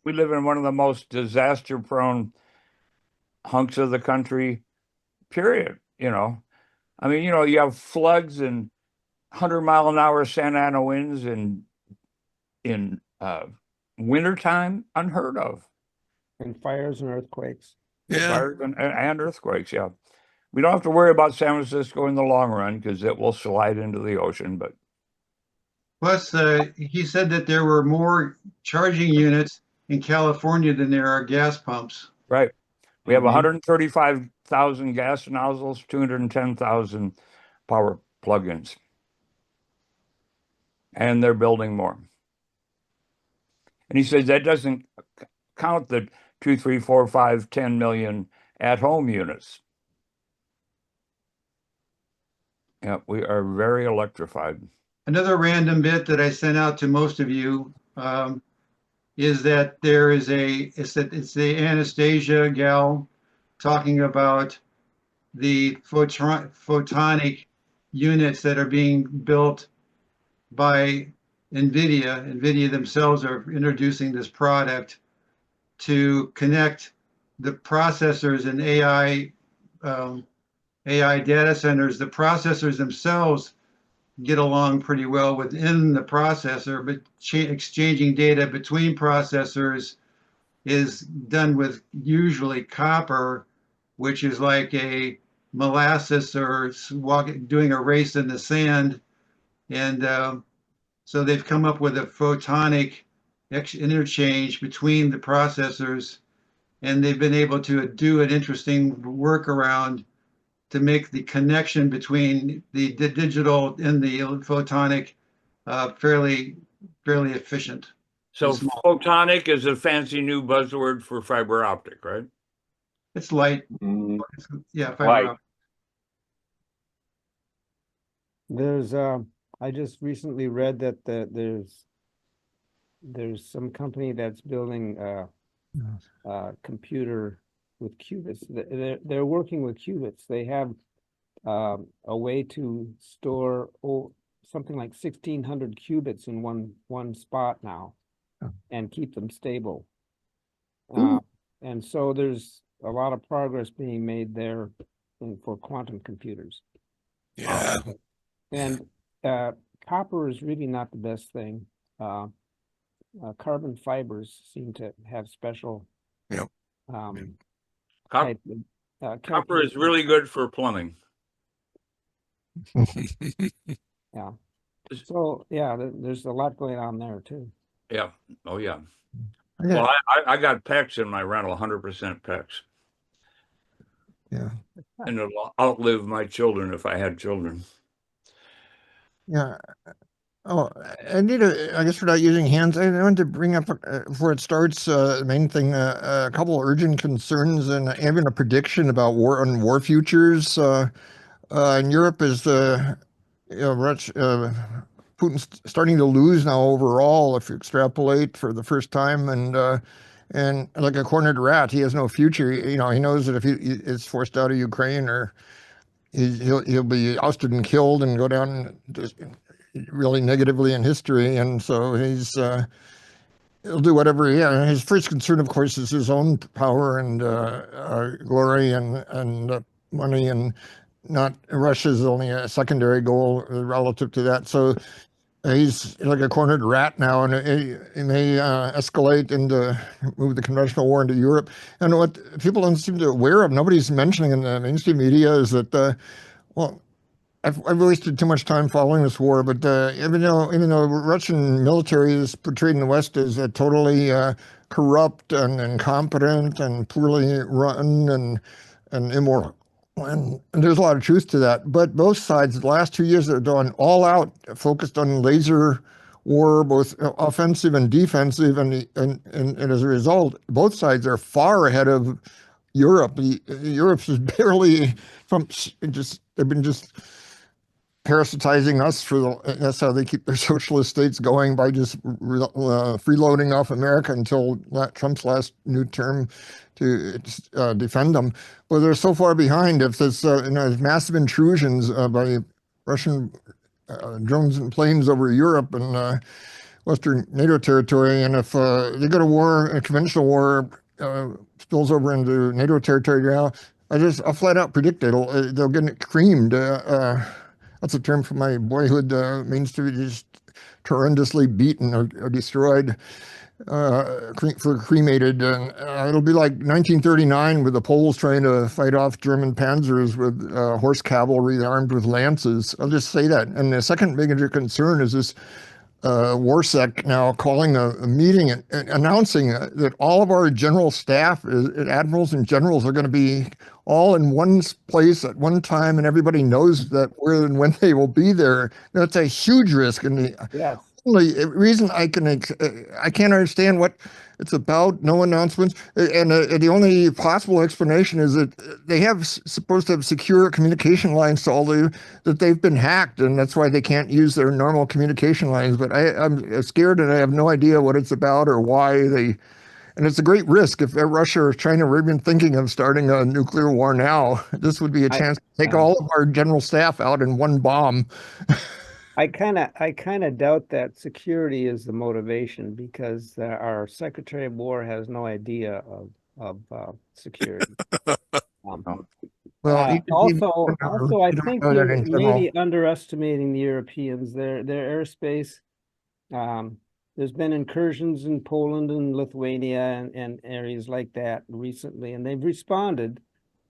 we live in one of the most disaster-prone hunks of the country, period. I mean, you have floods and 100-mile-an-hour Santa Ana winds in wintertime, unheard of. And fires and earthquakes. Yeah. Fires and earthquakes, yeah. We don't have to worry about San Francisco in the long run because it will slide into the ocean, but Plus, he said that there were more charging units in California than there are gas pumps. right. We have 135,000 gas nozzles, 210,000 power plugins. And they're building more. And he says that doesn't count the 2, 3, 4, 5, 10 million at-home units. Yeah, we are very electrified. Another random bit that I sent out to most of you is that there is it's the Anastasia gal talking about the photonic units that are being built by NVIDIA. NVIDIA themselves are introducing this product to connect the processors and AI data centers. The processors themselves get along pretty well within the processor, but exchanging data between processors is done with usually copper, which is like a molasses or doing a race in the sand. And so they've come up with a photonic interchange between the processors, and they've been able to do an interesting workaround to make the connection between the digital and the photonic fairly efficient. So photonic is a fancy new buzzword for fiber optic, right? It's light. Yeah, fiber Light. optic. There's I just recently read that there's some company that's building a computer with qubits. They're working with qubits. They have a way to store something like 1,600 qubits in one spot now, and keep them stable. And so there's a lot of progress being made there for quantum computers. Yeah. And copper is really not the best thing. Carbon fibers seem to have special Yep. type Copper is really good for plumbing. Yeah. So yeah, there's a lot going on there too. Yeah. Oh yeah. Okay. Well, I got PEX in my rental, 100% PEX. Yeah. And it'll outlive my children if I had children. Yeah. Oh, I guess we're not using hands. I wanted to bring up, before it starts, the main thing, a couple of urgent concerns and having a prediction about war futures. In Europe is Putin's starting to lose now overall, if you extrapolate for the first time, and like a cornered rat, he has no future. He knows that if he is forced out of Ukraine, or he'll be ousted and killed and go down really negatively in history. And so he'll do whatever. Yeah, his first concern, of course, is his own power and glory and money, and not Russia's only a secondary goal relative to that. So he's like a cornered rat now, and he may escalate into move the conventional war into Europe. And what people don't seem to be aware of, nobody's mentioning in the mainstream media, is that well, I've wasted too much time following this war, but even though Russian military is portrayed in the West as totally corrupt and incompetent and poorly run and immoral, and there's a lot of truth to that. But both sides, the last 2 years, they're going all out, focused on laser war, both offensive and defensive, and as a result, both sides are far ahead of Europe. Europe's is barely they've been just parasitizing us that's how they keep their socialist states going, by just freeloading off America until Trump's last new term to defend them. But they're so far behind. If there's massive intrusions by Russian drones and planes over Europe, and Western NATO territory, and if they go to war, a conventional war spills over into NATO territory now, I'll flat out predict they'll get creamed. That's a term from my boyhood. Means to be just horrendously beaten or destroyed, for cremated. And it'll be like 1939 with the Poles trying to fight off German panzers with horse cavalry armed with lances. I'll just say that. And the second major concern is this Warsec now calling a meeting and announcing that all of our general staff, admirals and generals, are going to be all in one place at one time, and everybody knows that where and when they will be there. That's a huge risk. And the Yes. only reason I can't understand what it's about, no announcements, and the only possible explanation is that they have supposed to have secure communication lines to all that they've been hacked, and that's why they can't use their normal communication lines. But I'm scared, and I have no idea what it's about or why they. And it's a great risk if Russia or China were even thinking of starting a nuclear war now. This would be a chance to take all of our general staff out in one bomb. I kind of doubt that security is the motivation, because our Secretary of War has no idea of security. Well, Also, I think you're maybe underestimating the Europeans. Their airspace. There's been incursions in Poland and Lithuania and areas like that recently, and they've responded.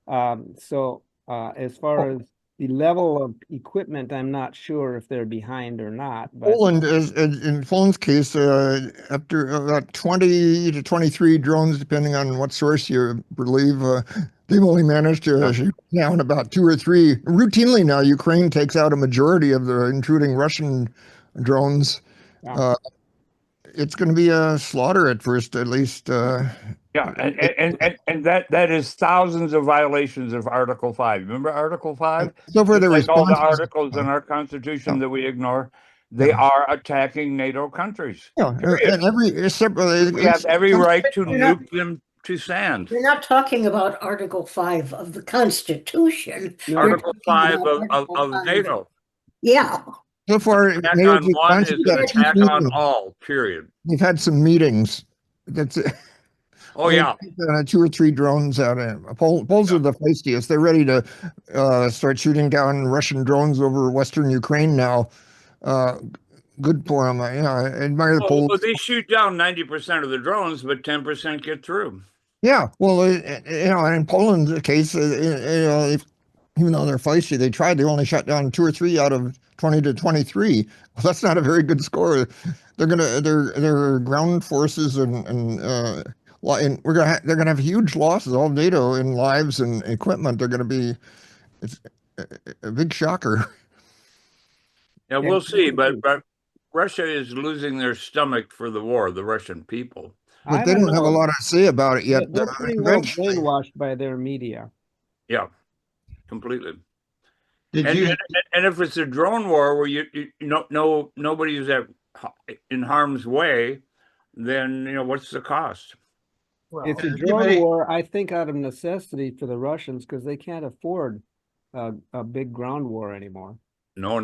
As far as the level of equipment, I'm not sure if they're behind or not. But Poland is, in Poland's case, after about 20 to 23 drones, depending on what source you believe, they've only managed to shoot down about 2 or 3. Routinely now, Ukraine takes out a majority of the intruding Russian drones. Yeah. It's going to be a slaughter at first, at least. Yeah, and that is thousands of violations of Article 5. Remember Article 5? So far, the Like all the response. articles in our Constitution that we ignore, they are attacking NATO countries. Yeah, and We have every right to nuke them to sand. You're not talking about Article 5 of the Constitution. No. You're Article talking 5 about of Article 5. NATO. Yeah. So far, Attack on one is an attack on all, period. They've had some meetings. That's it. Oh, yeah. 2 or 3 drones out. Poles are the feistiest. They're ready to start shooting down Russian drones over Western Ukraine now. Good for them. I admire the Poles. Well, they shoot down 90% of the drones, but 10% get through. Yeah, well, in Poland's case, even though they're feisty, they only shot down 2 or 3 out of 20 to 23. Well, that's not a very good score. Their ground forces and they're gonna have huge losses. All NATO in lives and equipment. It's a big shocker. Yeah, we'll see. But Russia is losing their stomach for the war, the Russian people. But they don't have a lot to say about it yet. They're pretty well brainwashed by their media. Yeah, completely. Did And, you? and if it's a drone war where nobody is in harm's way, then what's the cost? It's a drone war, I think, out of necessity for the Russians, because they can't afford a big ground war anymore. No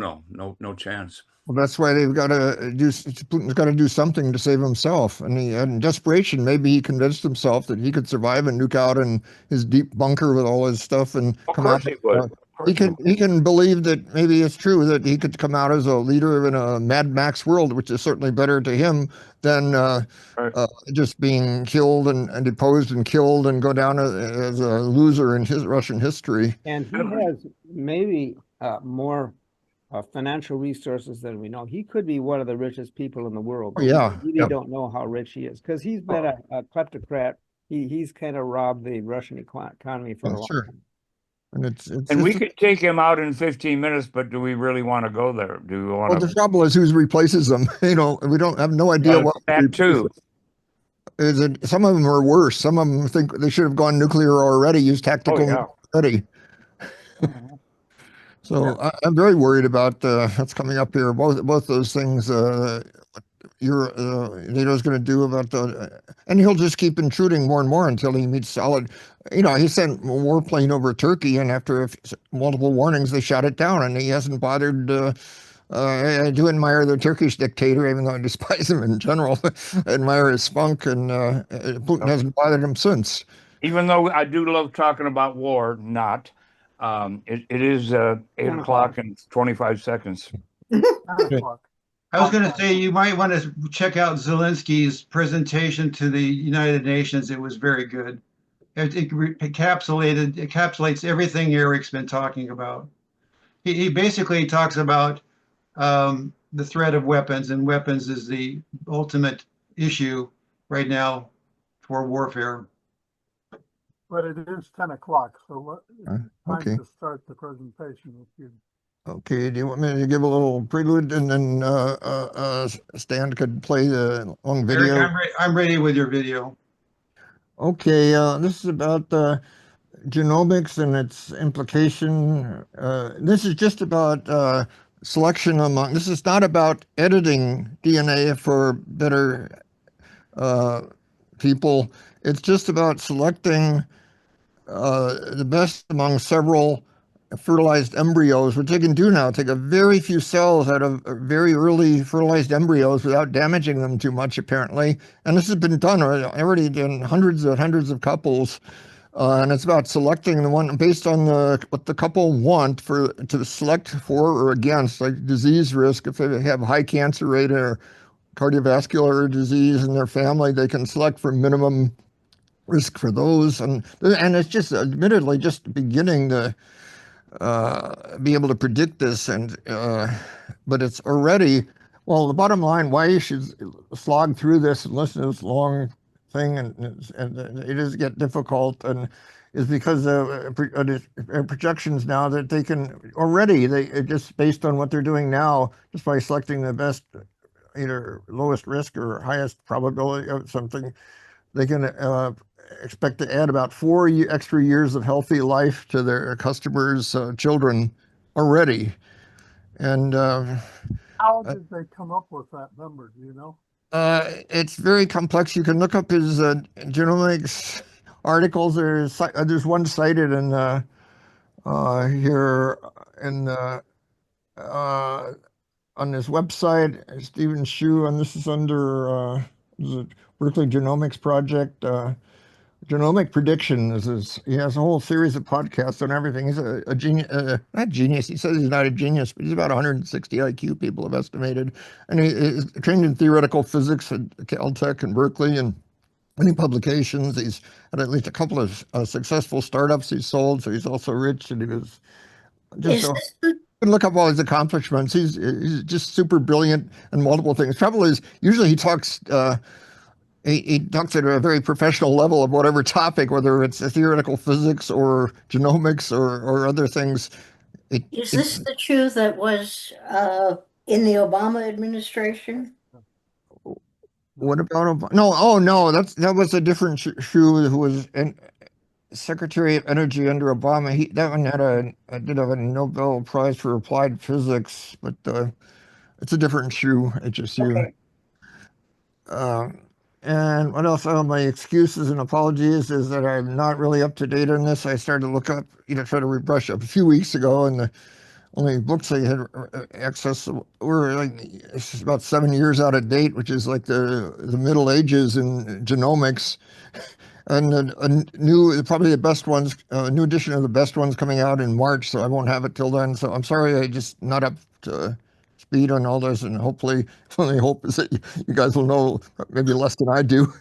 chance. Well, that's why they've got to do. Putin's got to do something to save himself, and in desperation, maybe he convinced himself that he could survive and nuke out in his deep bunker with all his stuff and come out. He would. He can believe that maybe it's true that he could come out as a leader in a Mad Max world, which is certainly better to him than just being killed and deposed and killed and go down as a loser in his Russian history. And he has maybe more financial resources than we know. He could be one of the richest people in the world. Yeah, We really don't know how rich he is, because he's been a kleptocrat. He's kind of robbed the Russian economy for a long time. And we could take him out in 15 minutes, but do we really want to go there? Do we want Well, the trouble is who replaces them. We don't have no idea what. That too. Some of them are worse. Some of them think they should have gone nuclear already, used tactical already. So I'm very worried about what's coming up here. Both those things. NATO's going to do about and he'll just keep intruding more and more until he meets solid. He sent a warplane over Turkey, and after multiple warnings, they shot it down, and he hasn't bothered I do admire the Turkish dictator, even though I despise him in general. I admire his spunk, and Putin hasn't bothered him since. Even though I do love talking about war, not. It is 8 o'clock and 25 seconds. 9 o'clock. I was going to say you might want to check out Zelensky's presentation to the United Nations. It was very good. It encapsulates everything Eric's been talking about. He basically talks about the threat of weapons, and weapons is the ultimate issue right now for warfare. But it is 10 o'clock, so time okay. to start the presentation with you. Okay, do you want me to give a little prelude, and then Stan could play the long video? Eric, I'm ready with your video. Okay, this is about genomics and its implication. This is just about selection among, this is not about editing DNA for better people. It's just about selecting the best among several fertilized embryos, which they can do now. Take a very few cells out of very early fertilized embryos without damaging them too much, apparently. And this has been done already in hundreds of couples. And it's about selecting the one based on what the couple want to select for or against, like disease risk. If they have high cancer rate or cardiovascular disease in their family, they can select for minimum risk for those. And it's just admittedly just beginning to be able to predict this, and but it's already, well, the bottom line, why you should slog through this and listen to this long thing, and it does get difficult, and is because of projections now that they can already, just based on what they're doing now, just by selecting the best, either lowest risk or highest probability of something, they can expect to add about 4 extra years of healthy life to their customers' children already. And How did they come up with that number? Do you know? it's very complex. You can look up his genomics articles. There's one cited in here in on his website, Stephen Shu, and this is under the Berkeley Genomics Project. Genomic prediction he has a whole series of podcasts on everything. He's a genius, not genius. He says he's not a genius, but he's about 160 IQ, people have estimated. And he's trained in theoretical physics at Caltech and Berkeley, and many publications. He's had at least a couple of successful startups he's sold. So he's also rich, and he was just you can look up all his accomplishments. He's just super brilliant in multiple things. Trouble is, usually he talks he talks at a very professional level of whatever topic, whether it's theoretical physics or genomics or other things. Is this the Chu that was in the Obama administration? What about Obama? No, oh no, that was a different Shu who was Secretary of Energy under Obama. That one did have a Nobel Prize for Applied Physics, but it's a different Shu, HSU. Okay. And what else? My excuses and apologies is that I'm not really up to date on this. I started to look up, try to rebrush up a few weeks ago, and the only books I had access were it's about 7 years out of date, which is like the Middle Ages in genomics. And probably the best ones, a new edition of the best ones coming out in March, so I won't have it till then. So I'm sorry, I just not up to speed on all this, and hopefully, only hope is that you guys will know maybe less than I do,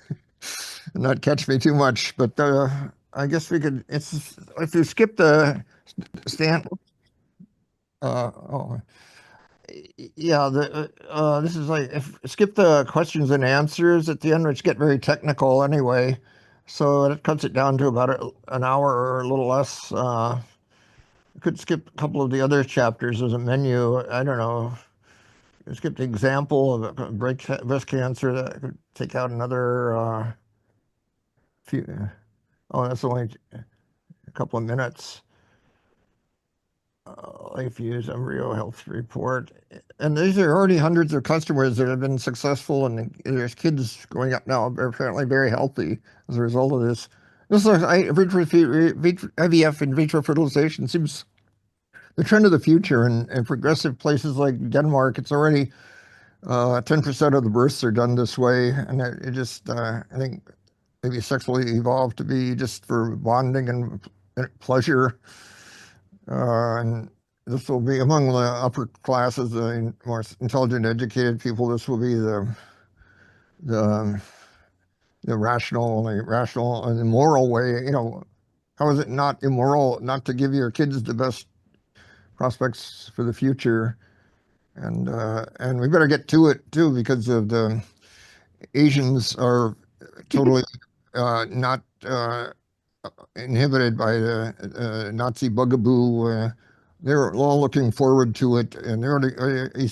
and not catch me too much. But I guess we could. If you skip the stand. Yeah, this is like skip the questions and answers at the end, which get very technical anyway. So it cuts it down to about an hour or a little less. You could skip a couple of the other chapters as a menu. I don't know. Skip the example of breast cancer. That could take out another few. Oh, that's only a couple of minutes. LifeView's Embryo Health Report. And these are already hundreds of customers that have been successful, and there's kids growing up now are apparently very healthy as a result of this. This is IVF in vitro fertilization seems the trend of the future. And in progressive places like Denmark, it's already 10% of the births are done this way. And it just, I think maybe sexually evolved to be just for bonding and pleasure. And this will be among the upper classes, the more intelligent, educated people. This will be the rational and the moral way. How is it not immoral not to give your kids the best prospects for the future? And we better get to it too, because of the Asians are totally not inhibited by the Nazi bugaboo. They're all looking forward to it, and they're already,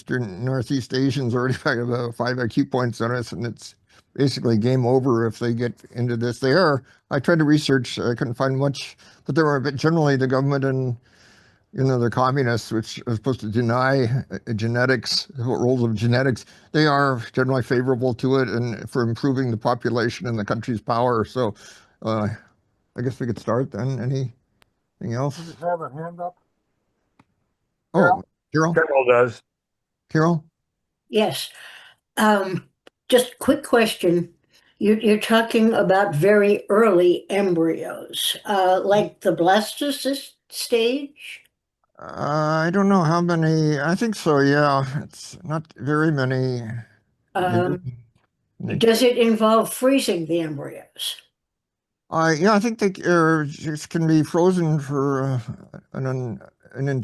Northeast Asians already got about 5 IQ points on us, and it's basically game over if they get into this. They are. I tried to research, I couldn't find much, but generally the government and the communists, which are supposed to deny genetics, the roles of genetics, they are generally favorable to it and for improving the population and the country's power. So I guess we could start then. Anything else? Does it have a hand up? Oh, Carol? Carol does. Carol? Yes. Just quick question. You're talking about very early embryos, like the blastocyst stage? I don't know how many. I think so, yeah. It's not very many. Does it involve freezing the embryos? Yeah, I think they just can be frozen for an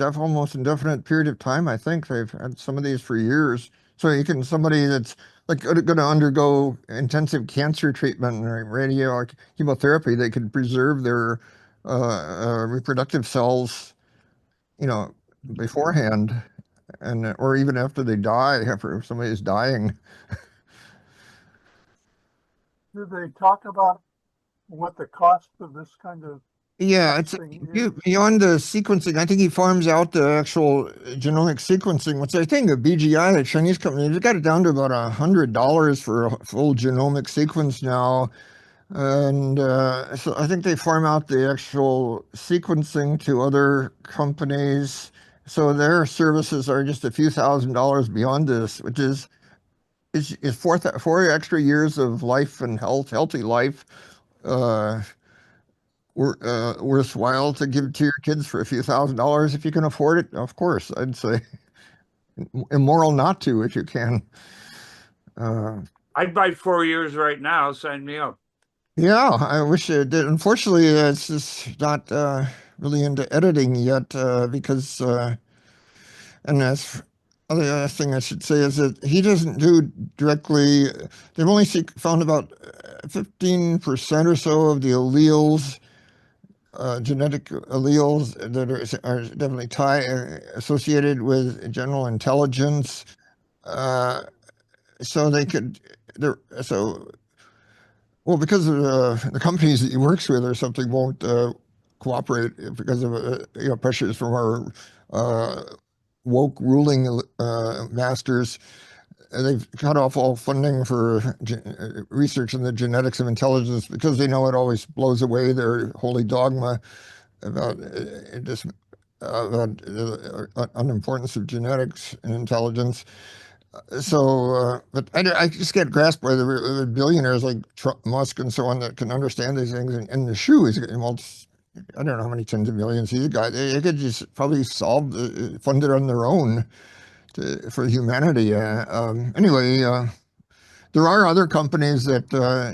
almost indefinite period of time. I think they've had some of these for years. So somebody that's like going to undergo intensive cancer treatment or radio or chemotherapy, they could preserve their reproductive cells, beforehand, or even after they die, after somebody is dying. Do they talk about what the cost of this kind of Yeah, it's thing is? beyond the sequencing. I think he farms out the actual genomic sequencing, which I think the BGI, the Chinese company, they've got it down to about $100 for a full genomic sequence now. And so I think they farm out the actual sequencing to other companies. So their services are just a few $1,000s beyond this, which is four extra years of life and healthy life. Worthwhile to give to your kids for a few $1,000s if you can afford it. Of course, I'd say immoral not to if you can. I'd buy 4 years right now. Sign me up. Yeah, I wish it did. Unfortunately, it's just not really into editing yet because, and that's other thing I should say is that he doesn't do directly. They've only found about 15% or so of the alleles. Genetic alleles that are definitely associated with general intelligence. So they could, well, because of the companies that he works with or something won't cooperate because of pressures from our woke ruling masters. They've cut off all funding for research in the genetics of intelligence because they know it always blows away their holy dogma about unimportance of genetics and intelligence. So, but I just get grasped by the billionaires like Trump, Musk, and so on that can understand these things. And the shoe is, well, I don't know how many tens of millions he's got. They could just probably fund it on their own for humanity. Anyway, there are other companies that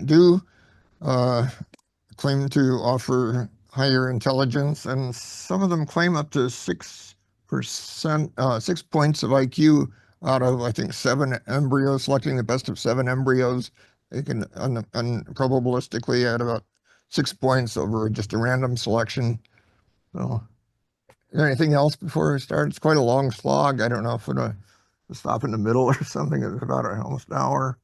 do claim to offer higher intelligence, and some of them claim up to 6%, 6 points of IQ out of, I think, 7 embryos, selecting the best of 7 embryos. They can probabilistically add about 6 points over just a random selection. So, is there anything else before we start? It's quite a long slog. I don't know if we're going to stop in the middle or something. It's about almost an hour.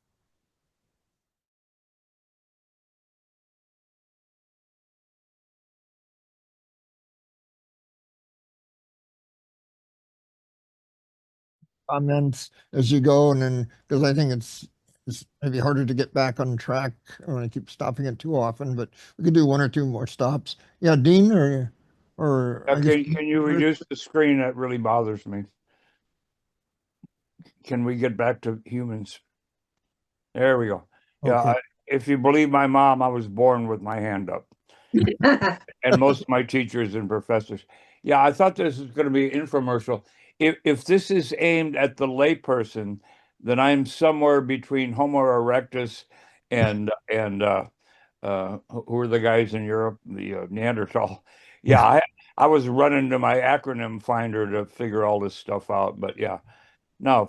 Comments as you go, and then because I think it's maybe harder to get back on track when I keep stopping it too often, but we could do 1 or 2 more stops. Yeah, Dean, or or I guess Can you reduce the screen? That really bothers me. Can we get back to humans? There we go. Yeah, okay. if you believe my mom, I was born with my hand up, and most of my teachers and professors. Yeah, I thought this was going to be an infomercial. If this is aimed at the layperson, then I'm somewhere between Homo erectus and who are the guys in Europe, the Neanderthal. Yeah, I was running to my acronym finder to figure all this stuff out, but yeah, no,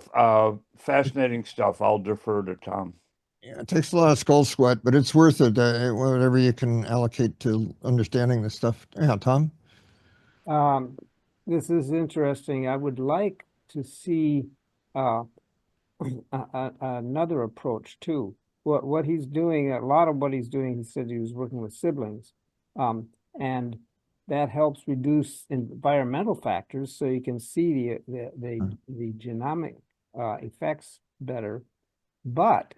fascinating stuff. I'll defer to Tom. Yeah, it takes a lot of skull sweat, but it's worth it. Whatever you can allocate to understanding this stuff. Yeah, Tom. Um, this is interesting. I would like to see uh, another approach too. What he's doing, a lot of what he's doing, he said he was working with siblings, and that helps reduce environmental factors, so you can see the genomic effects better, but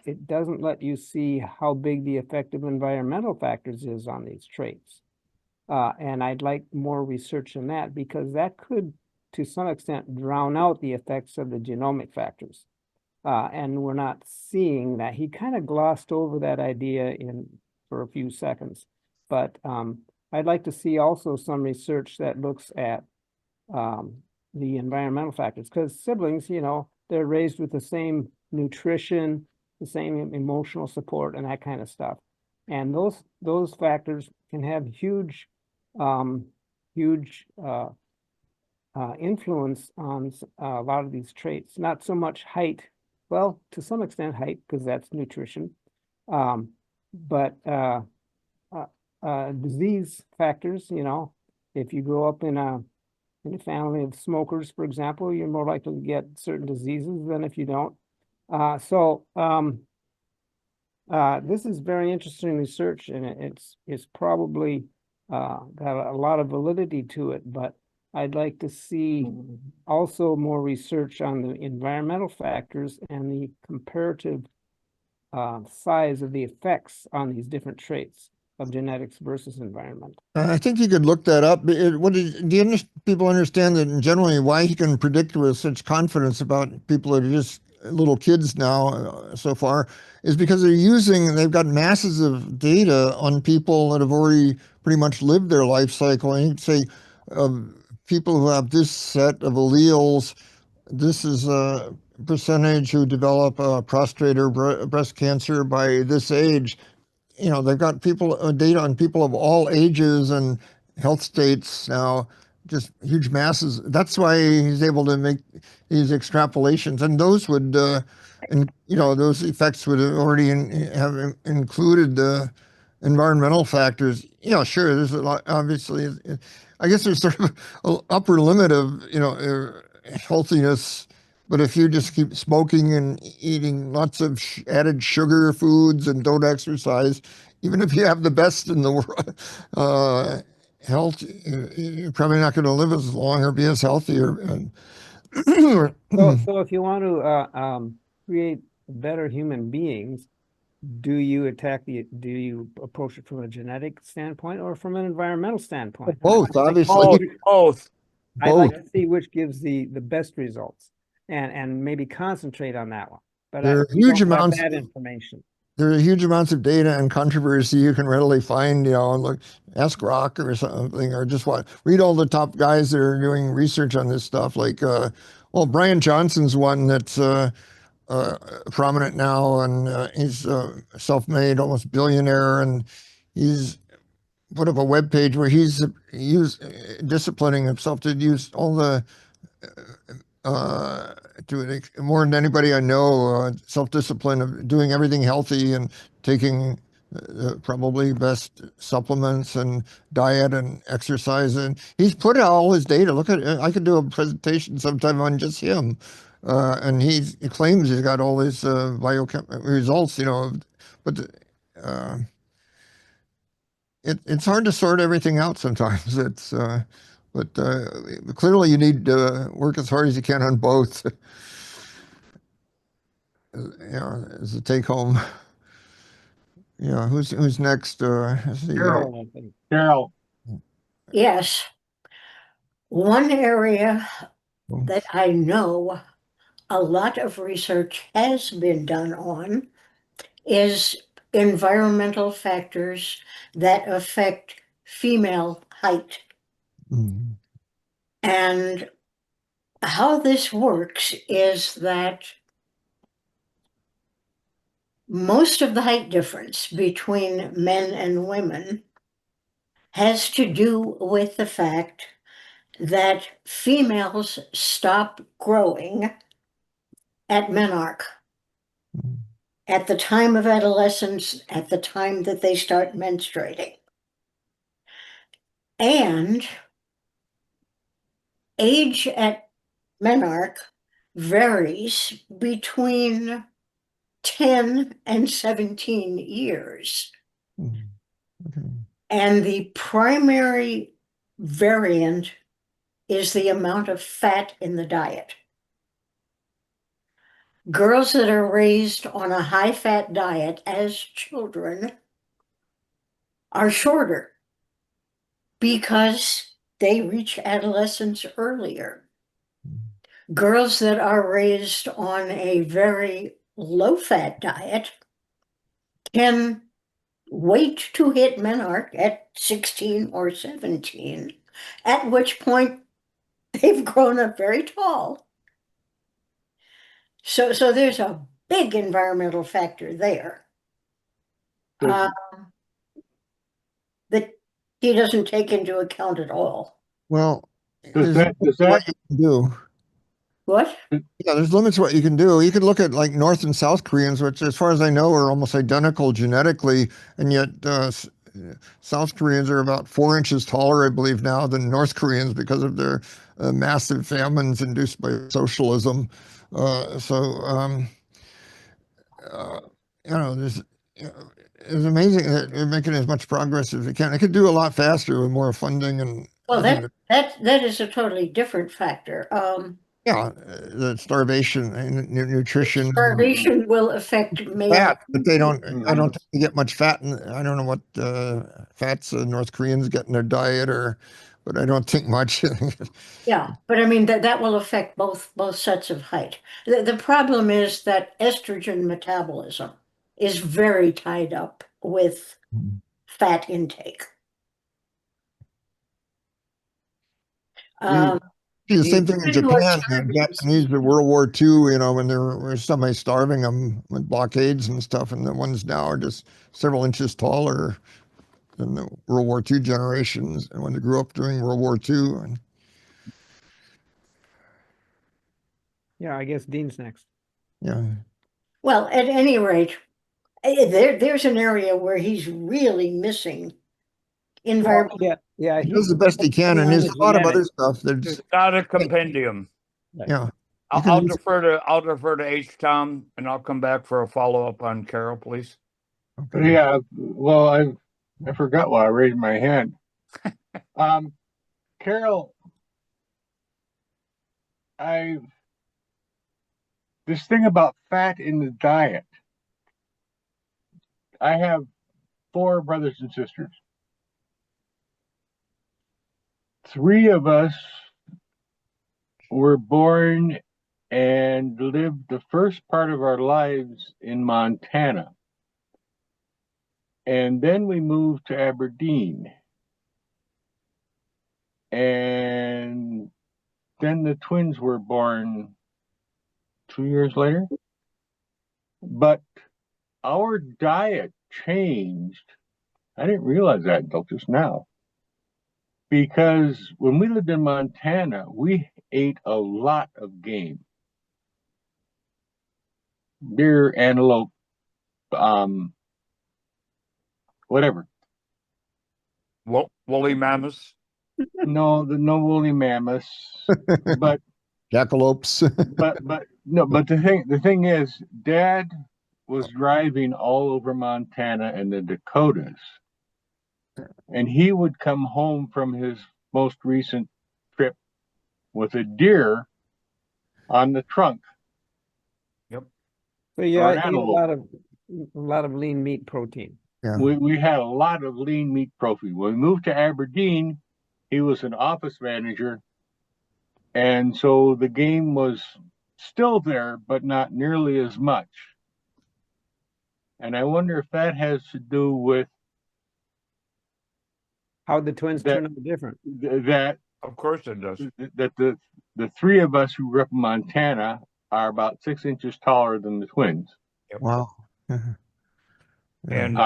it doesn't let you see how big the effect of environmental factors is on these traits. And I'd like more research on that, because that could, to some extent, drown out the effects of the genomic factors. And we're not seeing that. He kind of glossed over that idea for a few seconds. But I'd like to see also some research that looks at the environmental factors, because siblings, they're raised with the same nutrition, the same emotional support, and that kind of stuff. And those factors can have huge influence on a lot of these traits. Not so much height, well, to some extent height, because that's nutrition, but disease factors. If you grow up in a family of smokers, for example, you're more likely to get certain diseases than if you don't. This is very interesting research, and it's probably got a lot of validity to it, but I'd like to see also more research on the environmental factors and the comparative size of the effects on these different traits of genetics versus environment. I think you could look that up. People understand that generally why he can predict with such confidence about people that are just little kids now so far is because they've got masses of data on people that have already pretty much lived their life cycle. And he'd say people who have this set of alleles, this is a percentage who develop prostate or breast cancer by this age. They've got data on people of all ages and health states now, just huge masses. That's why he's able to make these extrapolations, and those would, those effects would already have included the environmental factors. Sure, there's a lot, obviously. I guess there's sort of an upper limit of, healthiness. But if you just keep smoking and eating lots of added sugar foods and don't exercise, even if you have the best in the world health, you're probably not going to live as long or be as healthy. So if you want to create better human beings, do you approach it from a genetic standpoint or from an environmental standpoint? Both, obviously. Both. I'd like to see which gives the best results, and maybe concentrate on that one. But there are we huge don't have amounts that information. There are huge amounts of data and controversy you can readily find, and look, ask Rock or something, or just read all the top guys that are doing research on this stuff. Like, Brian Johnson's one that's prominent now, and he's self-made, almost billionaire, and he's put up a web page where he's disciplining himself to use all the more than anybody I know, self-discipline of doing everything healthy and taking probably best supplements and diet and exercise. And he's put out all his data. Look at it. I could do a presentation sometime on just him. And he claims he's got all his biochemical results, but it's hard to sort everything out sometimes. But clearly you need to work as hard as you can on both. As a take home. Who's next? Carol. Yes. One area that I know a lot of research has been done on is environmental factors that affect female height. Mhm. And how this works is that most of the height difference between men and women has to do with the fact that females stop growing at menarche, Mhm. at the time of adolescence, at the time that they start menstruating. And age at menarche varies between 10 and 17 years. Mhm. Okay. And the primary variant is the amount of fat in the diet. Girls that are raised on a high fat diet as children are shorter because they reach adolescence earlier. Girls that are raised on a very low fat diet can wait to hit menarche at 16 or 17, at which point they've grown up very tall. So there's a big environmental factor there Does- that he doesn't take into account at all. Well, Does there's that- limits does to what that- you can do. What? Yeah, there's limits to what you can do. You could look at like North and South Koreans, which, as far as I know, are almost identical genetically, and yet South Koreans are about 4 inches taller, I believe, now than North Koreans because of their massive famines induced by socialism. Uh, you know, it's amazing that they're making as much progress as they can. They could do a lot faster with more funding and Well, I think that is a totally different factor. yeah, the starvation and nutrition. Starvation will affect male. Fat, but they don't. I don't Mhm. think they get much fat, and I don't know what fats North Koreans get in their diet, but I don't think much. Yeah, but I mean that will affect both sets of height. The problem is that estrogen metabolism is very tied up with fat intake. Um, The same thing in Even North Japan. The Koreans- Japanese in World War II, you know, when there were somebody starving them with blockades and stuff, and the ones now are just several inches taller than the World War II generations, and when they grew up during World War II. And Yeah, I guess Dean's next. yeah, Well, at any rate, there's an area where he's really missing environmental. Yeah, he does the best he can, and there's a lot of other stuff. There's It's not a compendium. yeah. You I'll, can I'll use- defer to H. Tom, and I'll come back for a follow-up on Carol, please. Okay. Yeah, well, I forgot why I raised my hand. Carol, this thing about fat in the diet. I have 4 brothers and sisters. 3 of us were born and lived the first part of our lives in Montana. And then we moved to Aberdeen. And then the twins were born 2 years later. But our diet changed. I didn't realize that until just now. Because when we lived in Montana, we ate a lot of game. Deer, antelope, whatever. Woolly mammoths. No woolly mammoths, but Jackalopes. but the thing is, Dad was driving all over Montana and the Dakotas, and he would come home from his most recent trip with a deer on the trunk. So you Or ate antelope. a lot of lean meat protein. Yeah. We had a lot of lean meat protein. When we moved to Aberdeen, he was an office manager. And so the game was still there, but not nearly as much. And I wonder if that has to do with How the twins that turn out different. that Of course it does. that the three of us who grew up in Montana are about 6 inches taller than the twins. Wow. Yeah. And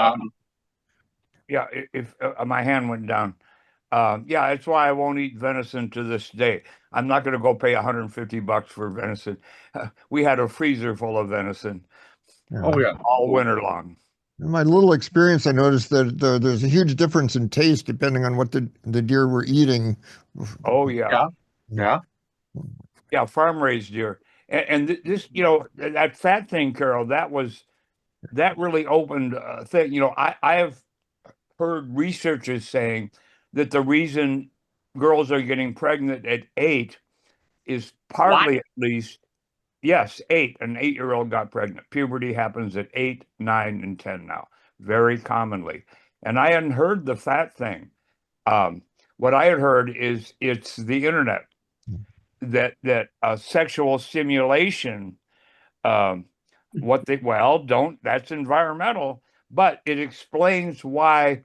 yeah, if my hand went down. Yeah, that's why I won't eat venison to this day. I'm not going to go pay $150 for venison. We had a freezer full of venison Oh yeah, all winter long. In my little experience, I noticed that there's a huge difference in taste depending on what the deer were eating. Oh yeah, yeah, yeah. yeah, farm raised deer. And this, you know, that fat thing, Carol, that really opened a thing. You know, I have heard researchers saying that the reason girls are getting pregnant at 8 is partly, at least, yes, 8. An 8-year-old got pregnant. Puberty happens at 8, 9, and 10 now, very commonly. And I hadn't heard the fat thing. What I had heard is it's the internet, that sexual stimulation. That's environmental, but it explains why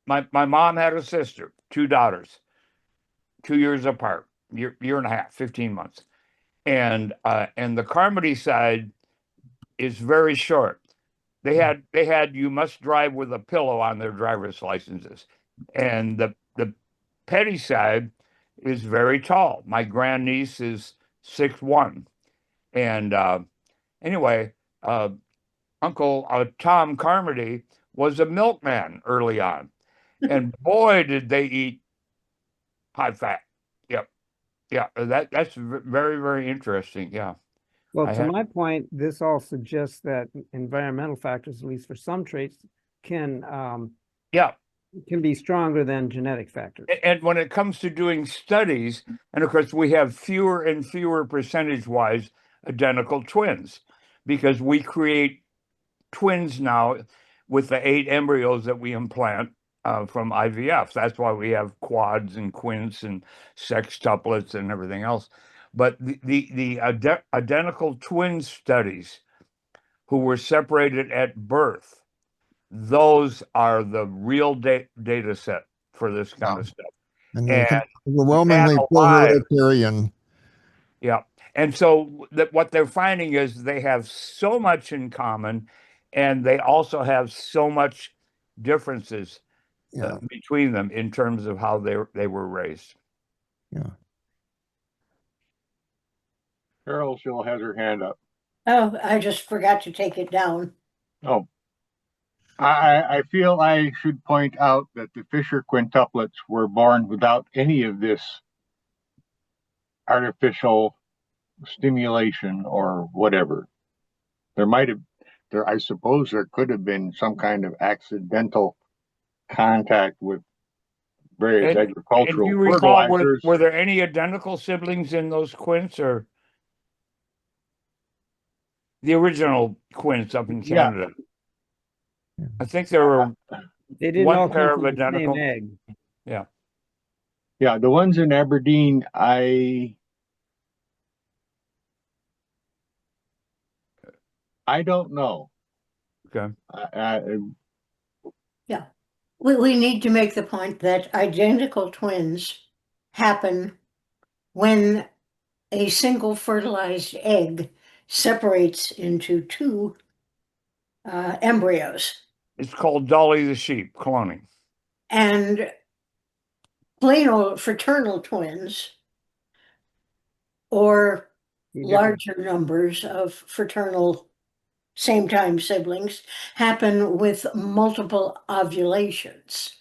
my mom had a sister, 2 daughters, 2 years apart, year and a half, 15 months. And the Carmody side is very short. They had you must drive with a pillow on their driver's licenses. And the Petty side is very tall. My grandniece is 6'1". And anyway, Uncle Tom Carmody was a milkman early on. And boy, did they eat high fat. Yep. Yeah, that's very, very interesting. Yeah. Well, to my point, this all suggests that environmental factors, at least for some traits, can be stronger than genetic factors. And when it comes to doing studies, and of course we have fewer and fewer percentage-wise identical twins, because we create twins now with the 8 embryos that we implant from IVF. That's why we have quads and quints and sextuplets and everything else. But the identical twin studies who were separated at birth, those are the real data set for this kind of stuff. And they're overwhelmingly hereditary. Yeah. And so what they're finding is they have so much in common, and they also have so much differences between them in terms of how they were raised. Yeah. Carol still has her hand up. Oh, I just forgot to take it down. Oh. I feel I should point out that the Fisher quintuplets were born without any of this artificial stimulation or whatever. I suppose there could have been some kind of accidental contact with various agricultural and you recall, fertilizers. were there any identical siblings in those quints, or the original quints up in Canada? Yeah. I think there were one pair of identical. Egg. Yeah. Yeah, the ones in Aberdeen, I don't know. Okay. Yeah. We need to make the point that identical twins happen when a single fertilized egg separates into 2 embryos. It's called Dolly the sheep cloning. And plain old fraternal twins, or larger numbers of fraternal same-time siblings, happen with multiple ovulations.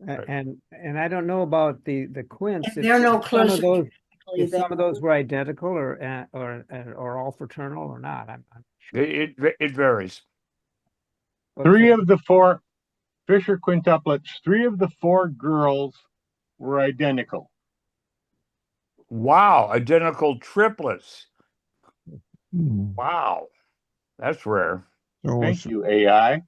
And I don't know about the quints. They're no closer. If some of those were identical or all fraternal or not, I'm sure. It varies. 3 of the 4 Fisher quintuplets, 3 of the 4 girls were identical. Wow, identical triplets. Hmm. Wow, that's rare. Thank you, AI.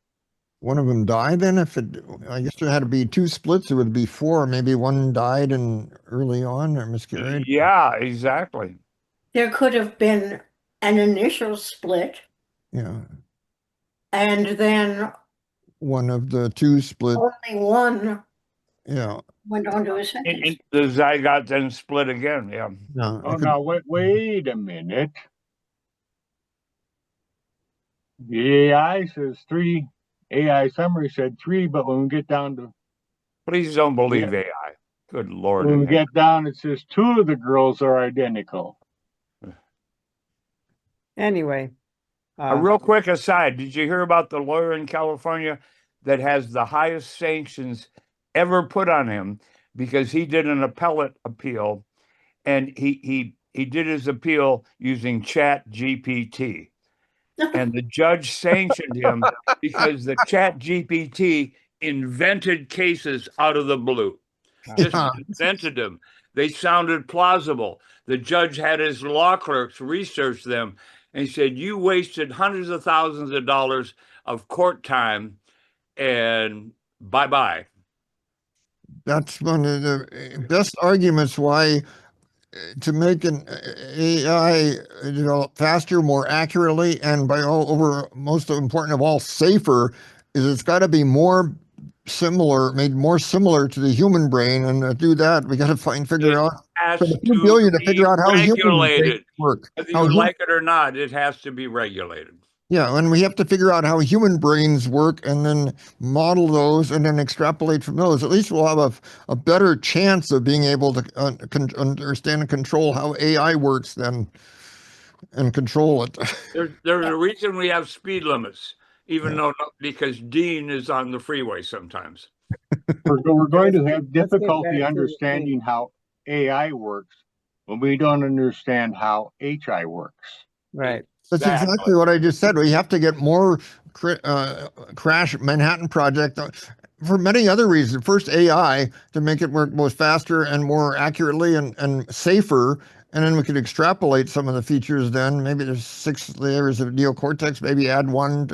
one of them die then? If it, I guess there had to be two splits, it would be four. Maybe one died and early on or miscarried. Yeah, exactly. There could have been an initial split Yeah. and then One of the two split. only one Yeah. went on to a second. And the zygote then split again. Yeah. No, Oh, now wait a minute. The AI says 3. AI summary said 3, but when we get down to Please don't believe AI. Good Lord. when we in heaven. get down, it says 2 of the girls are identical. Anyway, A real quick aside, did you hear about the lawyer in California that has the highest sanctions ever put on him because he did an appellate appeal and he did his appeal using Chat GPT. And the judge sanctioned him because the Chat GPT invented cases out of the blue. Just invented them. They sounded plausible. The judge had his law clerks research them and he said, you wasted hundreds of thousands of dollars of court time and bye-bye. That's one of the best arguments why to make an AI develop faster, more accurately, and by all over, most important of all, safer, is it's got to be more similar, made more similar to the human brain. And to do that, we got to figure out Has for the to 2 billion to be figure out how human brains regulated. work. Whether How you like it or not, it has to be regulated. Yeah, and we have to figure out how human brains work and then model those and then extrapolate from those. At least we'll have a better chance of being able to understand and control how AI works then and control it. There's a reason we have speed limits, even though because Dean is on the freeway sometimes. We're going to have let's get back difficulty to the understanding how AI works when we don't understand how HI works. right. That's exactly what I just said. We have to get more crash Manhattan Project for many other reasons. First, AI to make it work both faster and more accurately and safer. And then we could extrapolate some of the features then. Maybe there's 6 layers of neocortex, maybe add one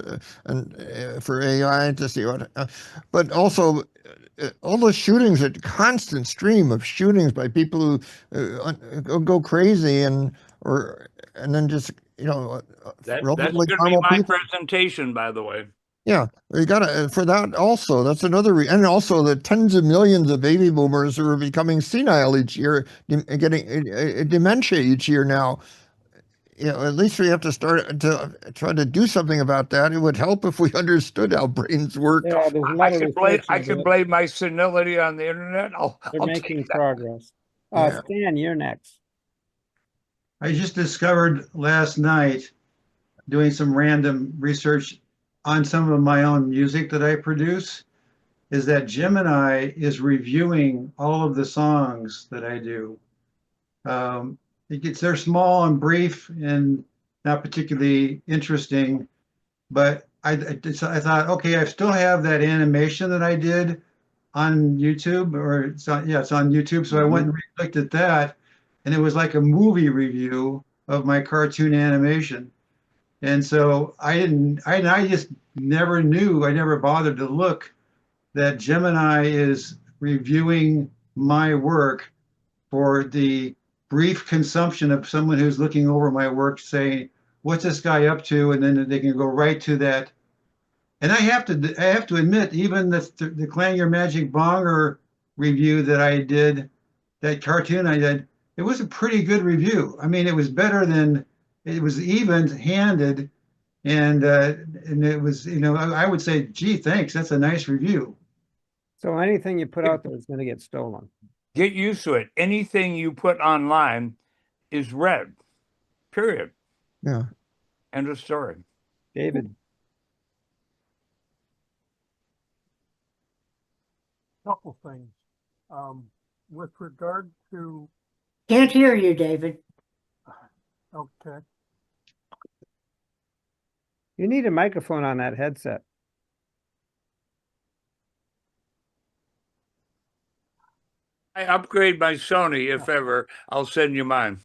for AI to see what. But also, all the shootings, a constant stream of shootings by people who go crazy and then just That's relatively going to be normal my people. presentation, by the way. Yeah, you got to for that also. That's another and also the tens of millions of baby boomers who are becoming senile each year, getting dementia each year now. At least we have to start to try to do something about that. It would help if we understood how brains work. Yeah, there's a lot of research I into can it. blame my senility on the internet. They're I'll making take that. progress. Yeah. Stan, you're next. I just discovered last night, doing some random research on some of my own music that I produce, is that Gemini is reviewing all of the songs that I do. They're small and brief and not particularly interesting, but I thought, okay, I still have that animation that I did on YouTube, or it's on YouTube. So I went and looked at that, and it was like a movie review of my cartoon animation. And so I just never knew, I never bothered to look that Gemini is reviewing my work for the brief consumption of someone who's looking over my work saying, what's this guy up to? And then they can go right to that. And I have to admit, even the Clang Your Magic Bonger review that I did, that cartoon I did, it was a pretty good review. I mean, it was better than, it was even-handed, and it was, I would say, gee, thanks, that's a nice review. So anything you put out there is going to get stolen. Get used to it. Anything you put online is read. Period. Yeah. End of story. David. Couple things. With regard to, Can't hear you, David. okay, You need a microphone on that headset. I upgrade my Sony if ever. I'll send you mine.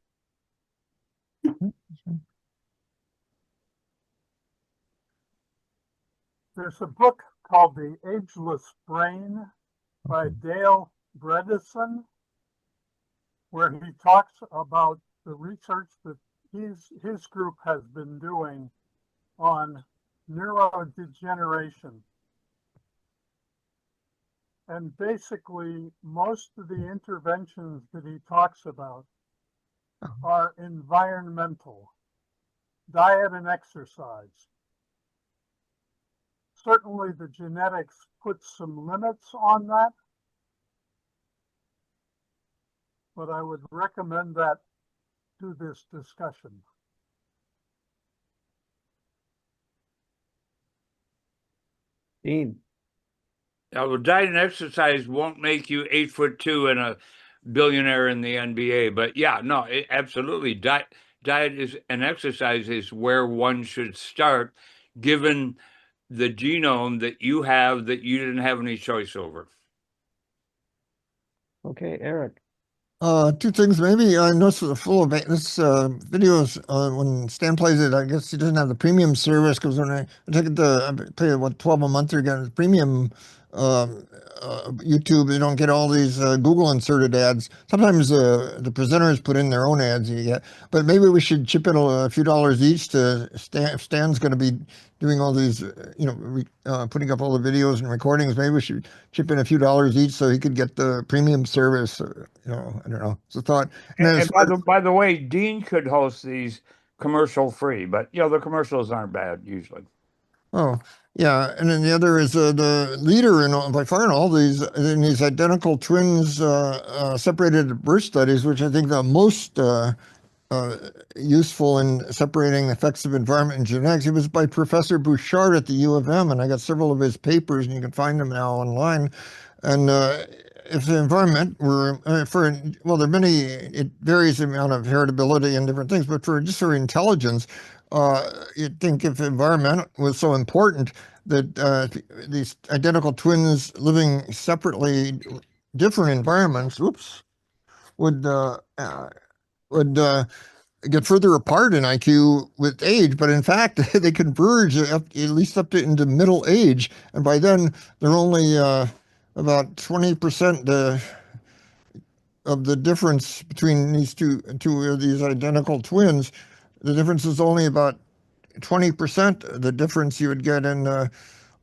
there's a book called The Ageless Brain by Dale Bredesen, where he talks about the research that his group has been doing on neurodegeneration. And basically, most of the interventions that he talks about are environmental, diet and exercise. Certainly the genetics puts some limits on that, but I would recommend that to this discussion. Dean, Now, the diet and exercise won't make you 8'2" and a billionaire in the NBA, but yeah, no, absolutely. Diet is and exercise is where one should start, given the genome that you have that you didn't have any choice over. okay, Eric. Two things maybe. I noticed the full of this videos when Stan plays it. I guess he doesn't have the premium service because when I take it I pay what 12 a month or get the premium YouTube, they don't get all these Google inserted ads. Sometimes the presenters put in their own ads you get, but maybe we should chip in a few dollars each to Stan's going to be doing all these, putting up all the videos and recordings. Maybe we should chip in a few dollars each so he could get the premium service. I don't know. It's a thought. And by the way, Dean could host these commercial free, but the commercials aren't bad usually. Oh, yeah. And then the other is the leader by far in all these identical twins separated at birth studies, which I think the most useful in separating effects of environment and genetics. It was by Professor Bouchard at the U of M, and I got several of his papers, and you can find them now online. And if the environment were there are many, it varies the amount of heritability and different things, but for intelligence, you'd think if the environment was so important that these identical twins living separately, different environments, would get further apart in IQ with age, but in fact, they converge at least up to into middle age, and by then they're only about 20% of the difference between these two of these identical twins. The difference is only about 20% the difference you would get in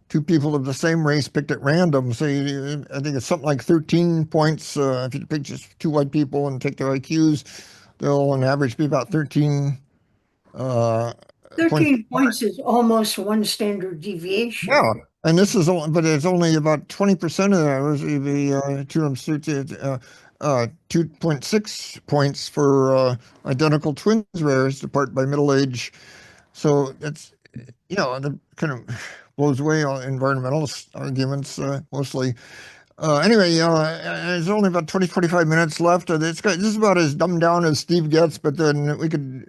two people of the same race picked at random. So I think it's something like 13 points. If you pick just two white people and take their IQs, they'll on average be about 13 13 points is almost one standard deviation. Yeah, and this is only, but it's only about 20% of that. It was be 2.6 points for identical twins rares apart by middle age. So it's that kind of blows away all environmentalist arguments mostly. Anyway, there's only about 25 minutes left. This is about as dumbed down as Steve gets, but then we could,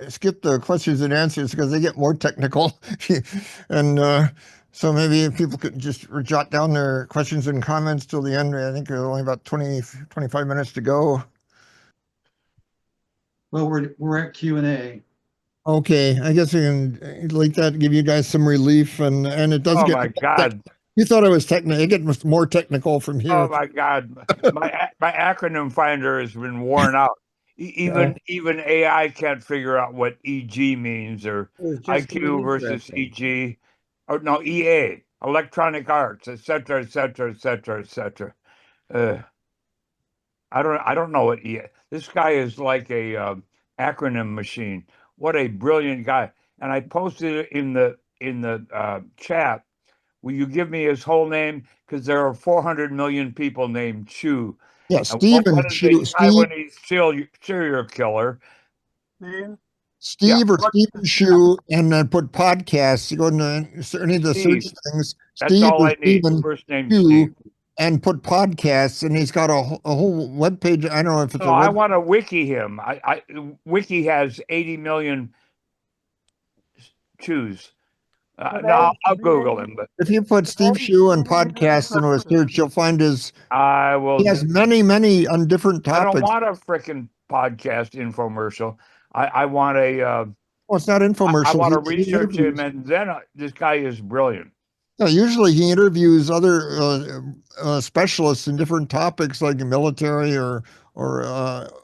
skip the questions and answers because they get more technical. And so maybe if people could just jot down their questions and comments till the end. I think there's only about 25 minutes to go. Well, we're at Q&A. Okay, I guess we can like that, give you guys some relief, and it does get. Oh my God. You thought I was technical. It gets more technical from here. Oh my God. My acronym finder has been worn out. Even AI can't figure out what EG means or IQ versus EG. Or no, EA, electronic arts, et cetera, et cetera, et cetera, et cetera. I don't know what EA. This guy is like a acronym machine. What a brilliant guy. And I posted it in the chat. Will you give me his whole name? Because there are 400 million people named Chu. Yeah, Stephen Chu. Taiwanese serial killer. Steve or Stephen Chu, and then put podcasts. You go into any of the search things. That's Steve all I need. Stephen First name Chu, Steve. and put podcasts, and he's got a whole web page. I don't know if it's no, I want to wiki him. Wiki has 80 million Chus. No, I'll Google him. But if you put Steve Chu and podcasts into a search, you'll find I will. He has many on different topics. I don't want a freaking podcast infomercial. I want a. Well, it's not infomercial. I want to research him, and then this guy is brilliant. Yeah, usually he interviews other specialists in different topics like the military or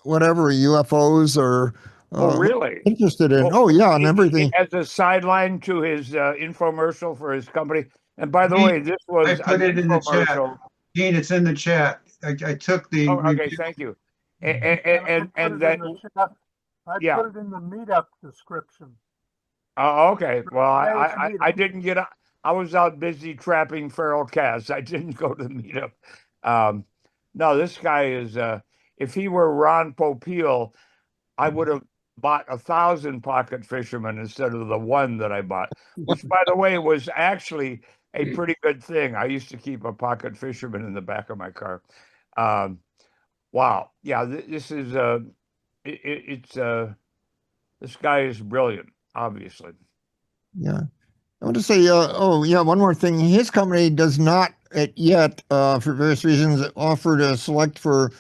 whatever, UFOs or Oh, what really? they're interested in. Oh, Oh yeah, and everything. as a sideline to his infomercial for his company. And by the Gene, way, this I was put an it in the chat. infomercial. Gene, it's in the chat. I took the Oh, okay, review. thank you. I put And it that, in the chat. I yeah. put it in the meetup description. Oh, okay. Well, Today's I meeting. didn't get out. I was out busy trapping feral cats. I didn't go to the meetup. No, this guy is. If he were Ron Popeil, I would have bought 1,000 pocket fishermen instead of the one that I bought, which, by the way, was actually a pretty good thing. I used to keep a pocket fisherman in the back of my car. Um, wow. Yeah, this is it's this guy is brilliant, obviously. Yeah. I want to say, oh yeah, one more thing. His company does not yet, for various reasons, offer to select for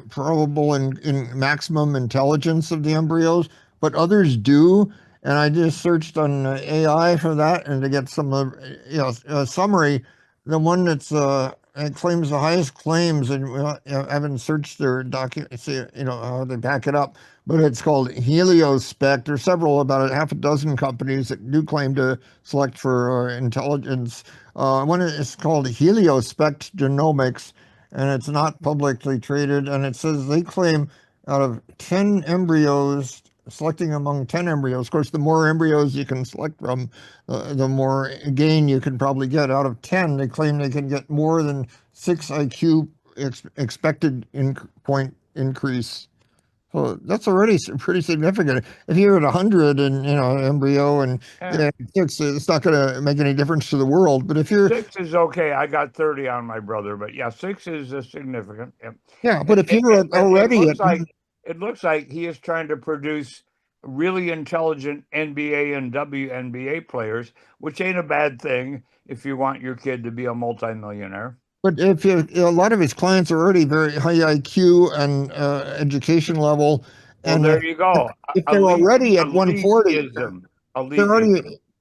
probable and maximum intelligence of the embryos, but others do. And I just searched on AI for that, and to get some, summary. The one that's it claims the highest claims, and I haven't searched their document, see, how they back it up, but it's called Heliospect. There's several, about a half a dozen companies that do claim to select for intelligence. One is called Heliospect Genomics, and it's not publicly traded. And it says they claim out of 10 embryos, selecting among 10 embryos. Of course, the more embryos you can select from, the more gain you can probably get. Out of 10, they claim they can get more than 6 IQ expected point increase. So that's already pretty significant. If you're at 100 and embryo and Yeah. it's not going to make any difference to the world. But if you're 6 is okay. I got 30 on my brother, but yeah, 6 is significant. Yeah. but if you're already at It looks like he is trying to produce really intelligent NBA and WNBA players, which ain't a bad thing if you want your kid to be a multimillionaire. But if a lot of his clients are already very high IQ and education level, Well, and there you go. if they're already at 140, Elitism.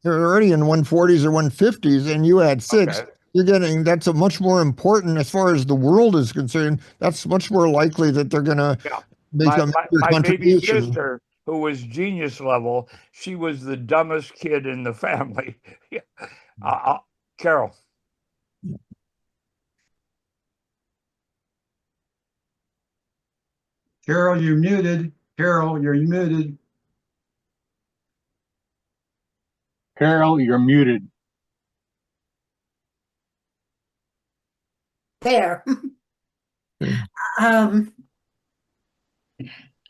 they're already in 140s or 150s, and you add 6, Okay. you're getting, that's a much more important as far as the world is concerned. That's much more likely that they're going to Yeah. make a major My baby contribution. sister, who was genius level, she was the dumbest kid in the family. Carol. Carol, you're muted. Carol, you're muted. Carol, you're muted. There.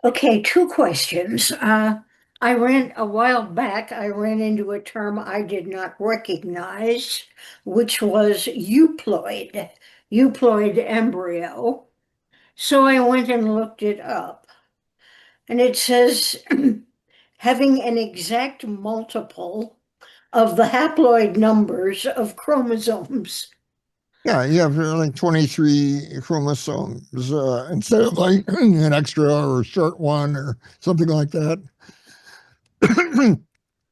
Okay, 2 questions. A while back, I ran into a term I did not recognize, which was euploid embryo. So I went and looked it up. And it says having an exact multiple of the haploid numbers of chromosomes. Yeah, you have like 23 chromosomes instead of like an extra or a short one or something like that.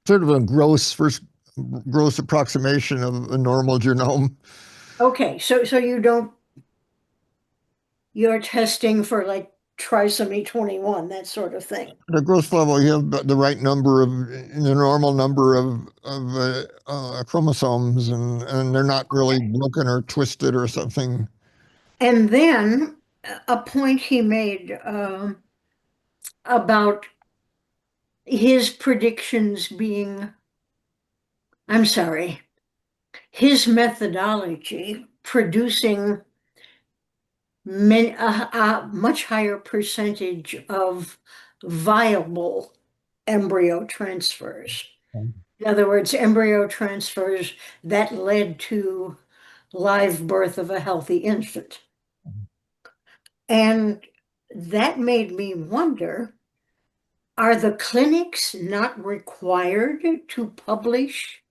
Sort of a gross approximation of a normal genome. Okay, so you're testing for like trisomy 21, that sort of thing. At a gross level, you have the right number of the normal number of chromosomes, and they're not really broken or twisted or something. And then a point he made about his predictions being, I'm sorry, his methodology producing a much higher percentage of viable embryo transfers. In other words, embryo transfers that led to live birth of a healthy infant. And that made me wonder, are the clinics not required to publish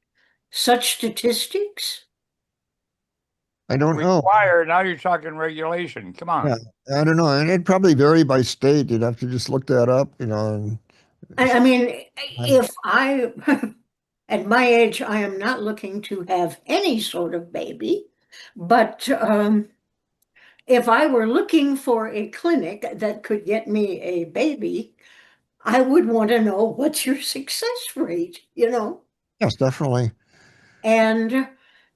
such statistics? I don't know. Require, now you're talking regulation. Come on. Yeah, I don't know. And it'd probably vary by state. You'd have to just look that up, I mean, if I At my age, I am not looking to have any sort of baby, but if I were looking for a clinic that could get me a baby, I would want to know what's your success rate, you know? Yes, definitely. And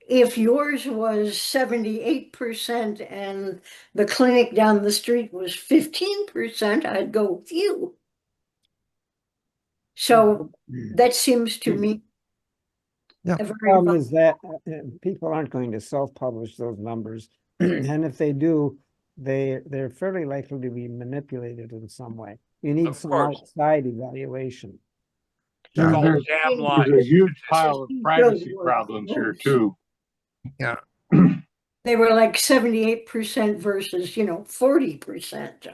if yours was 78% and the clinic down the street was 15%, I'd go with you. So that seems to me Yeah. a very Problem is that people aren't going to self-publish those numbers, and if they do, they're fairly likely to be manipulated in some way. You need Of some course. outside evaluation. It's all There's damn lies. a huge pile of Good privacy work. problems here too. Yeah. They were like 78% versus, 40%.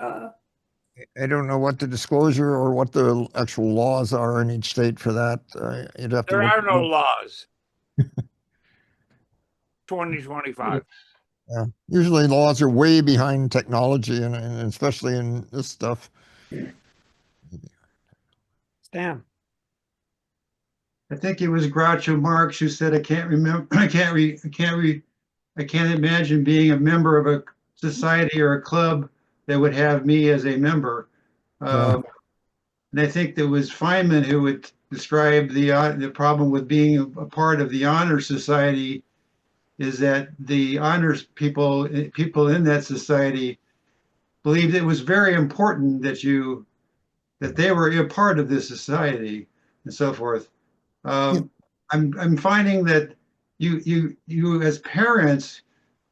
I don't know what the disclosure or what the actual laws are in each state for that. You'd have to There look are it no up. laws. 2025. Yeah. Usually laws are way behind technology and especially in this stuff. Stan, I think it was Groucho Marx who said, "I can't remember. I can't imagine being a member of a society or a club that would have me as a member." Yeah. And I think there was Feynman who would describe the problem with being a part of the honor society is that the honors people in that society believed it was very important that they were a part of this society and so forth. I'm finding that you as parents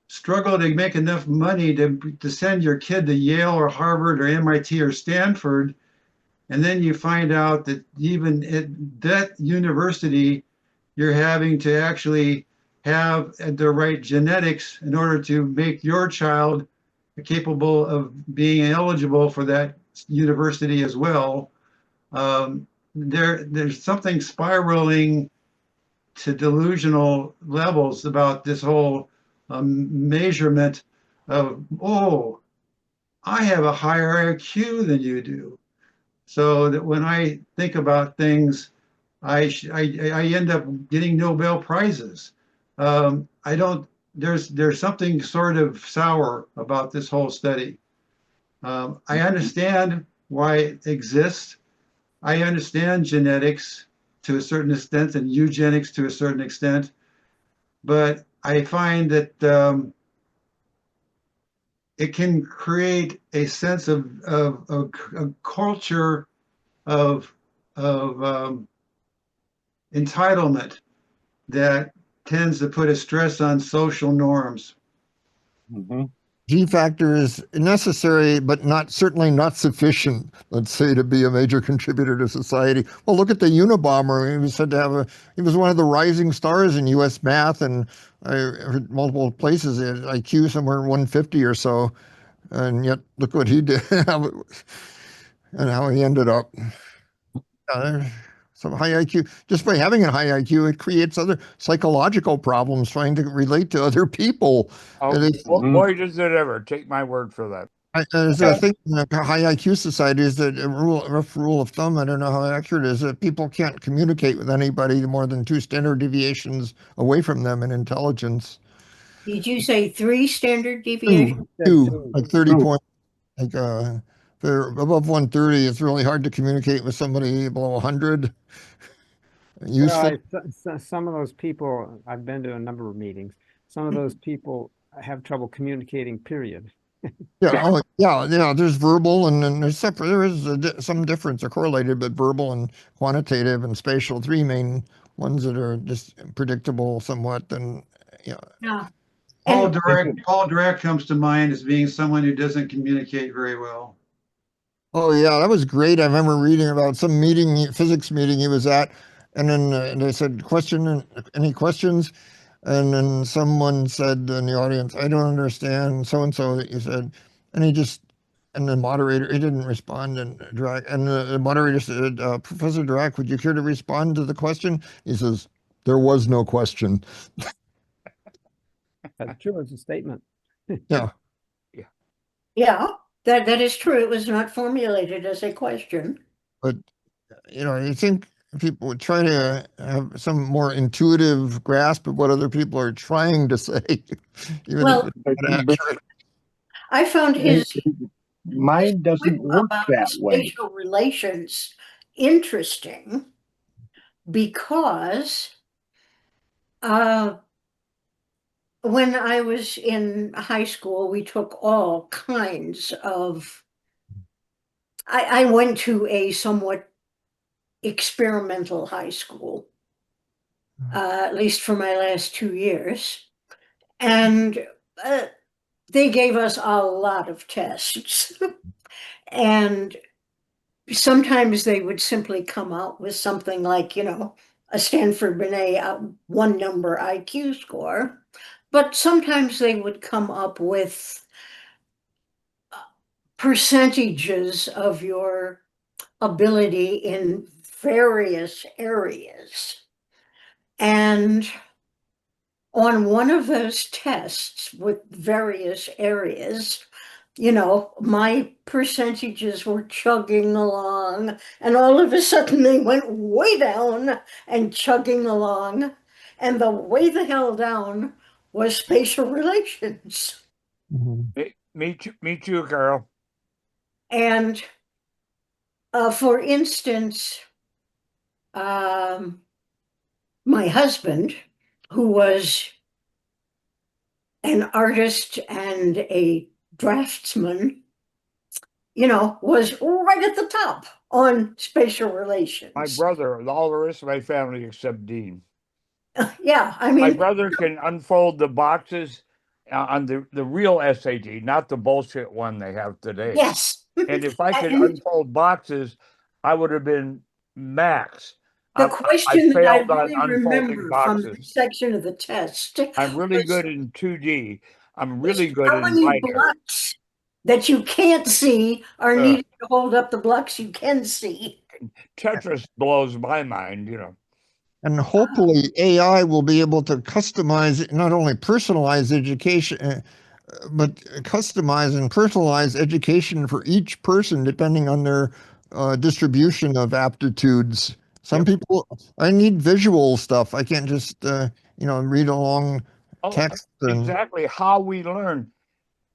struggle to make enough money to send your kid to Yale or Harvard or MIT or Stanford, and then you find out that even at that university, you're having to actually have the right genetics in order to make your child capable of being eligible for that university as well. There's something spiraling to delusional levels about this whole measurement of, oh, I have a higher IQ than you do. So that when I think about things, I end up getting Nobel Prizes. I don't. There's something sort of sour about this whole study. I understand why it exists. I understand genetics to a certain extent and eugenics to a certain extent, but I find that it can create a sense of a culture of entitlement that tends to put a stress on social norms. Mhm. G factor is necessary, but certainly not sufficient, let's say, to be a major contributor to society. Well, look at the Unabomber. He was said to have he was one of the rising stars in U.S. math, and I heard multiple places, IQ somewhere 150 or so, and yet look what he did and how he ended up. Some high IQ, just by having a high IQ, it creates other psychological problems trying to relate to other people. Oh, boy, does it ever. Take my word for that. There's a thing in a high IQ society is that a rough rule of thumb, I don't know how accurate it is, that people can't communicate with anybody more than 2 standard deviations away from them in intelligence. Did you say 3 standard deviations? Two, like 30 points. Like if they're above 130, it's really hard to communicate with somebody below 100. Useful. some of those people, I've been to a number of meetings, some of those people have trouble communicating, period. Yeah, there's verbal and then there's separate. There is some difference, are correlated, but verbal and quantitative and spatial, 3 main ones that are just predictable somewhat. And Yeah. Paul And Dirac comes to mind as being someone who doesn't communicate very well. oh yeah, that was great. I remember reading about some physics meeting he was at, and then they said, any questions? And then someone said in the audience, I don't understand so and so that you said, and and the moderator, he didn't respond, and the moderator said, Professor Dirac, would you care to respond to the question? He says, there was no question. That's true, it's a statement. Yeah. yeah, that is true. It was not formulated as a question. But you think people would try to have some more intuitive grasp of what other people are trying to say, even Well, if it's not But accurate. I found his mine point doesn't work about that way. spatial relations interesting because when I was in high school, we took all kinds of. I went to a somewhat experimental high school, at least for my last 2 years, and they gave us a lot of tests, and sometimes they would simply come out with something like, a Stanford Binet one number IQ score, but sometimes they would come up with percentages of your ability in various areas. And on one of those tests with various areas, my percentages were chugging along, and all of a sudden they went way down and chugging along. And the way the hell down was spatial relations. Mhm. Me too, Carl. And for instance, my husband, who was an artist and a draftsman, was right at the top on spatial My relations. brother, all the rest of my family except Dean. Yeah, I My mean, brother can unfold the boxes on the real SAT, not the bullshit one they have today. yes. And if I could And unfold boxes, I would have been max. the I question that I failed on really unfolding remember from that boxes. section of the test I'm really was good in 2D. I'm really good how in many binary. blocks that you can't see are Uh, needed to hold up the blocks you can see. Tetris blows my mind, And hopefully AI will be able to customize, not only personalize education, but customize and personalize education for each person depending on their distribution of aptitudes. Some Yep. people, I need visual stuff. I can't just, read along Oh, text. And exactly how we learn.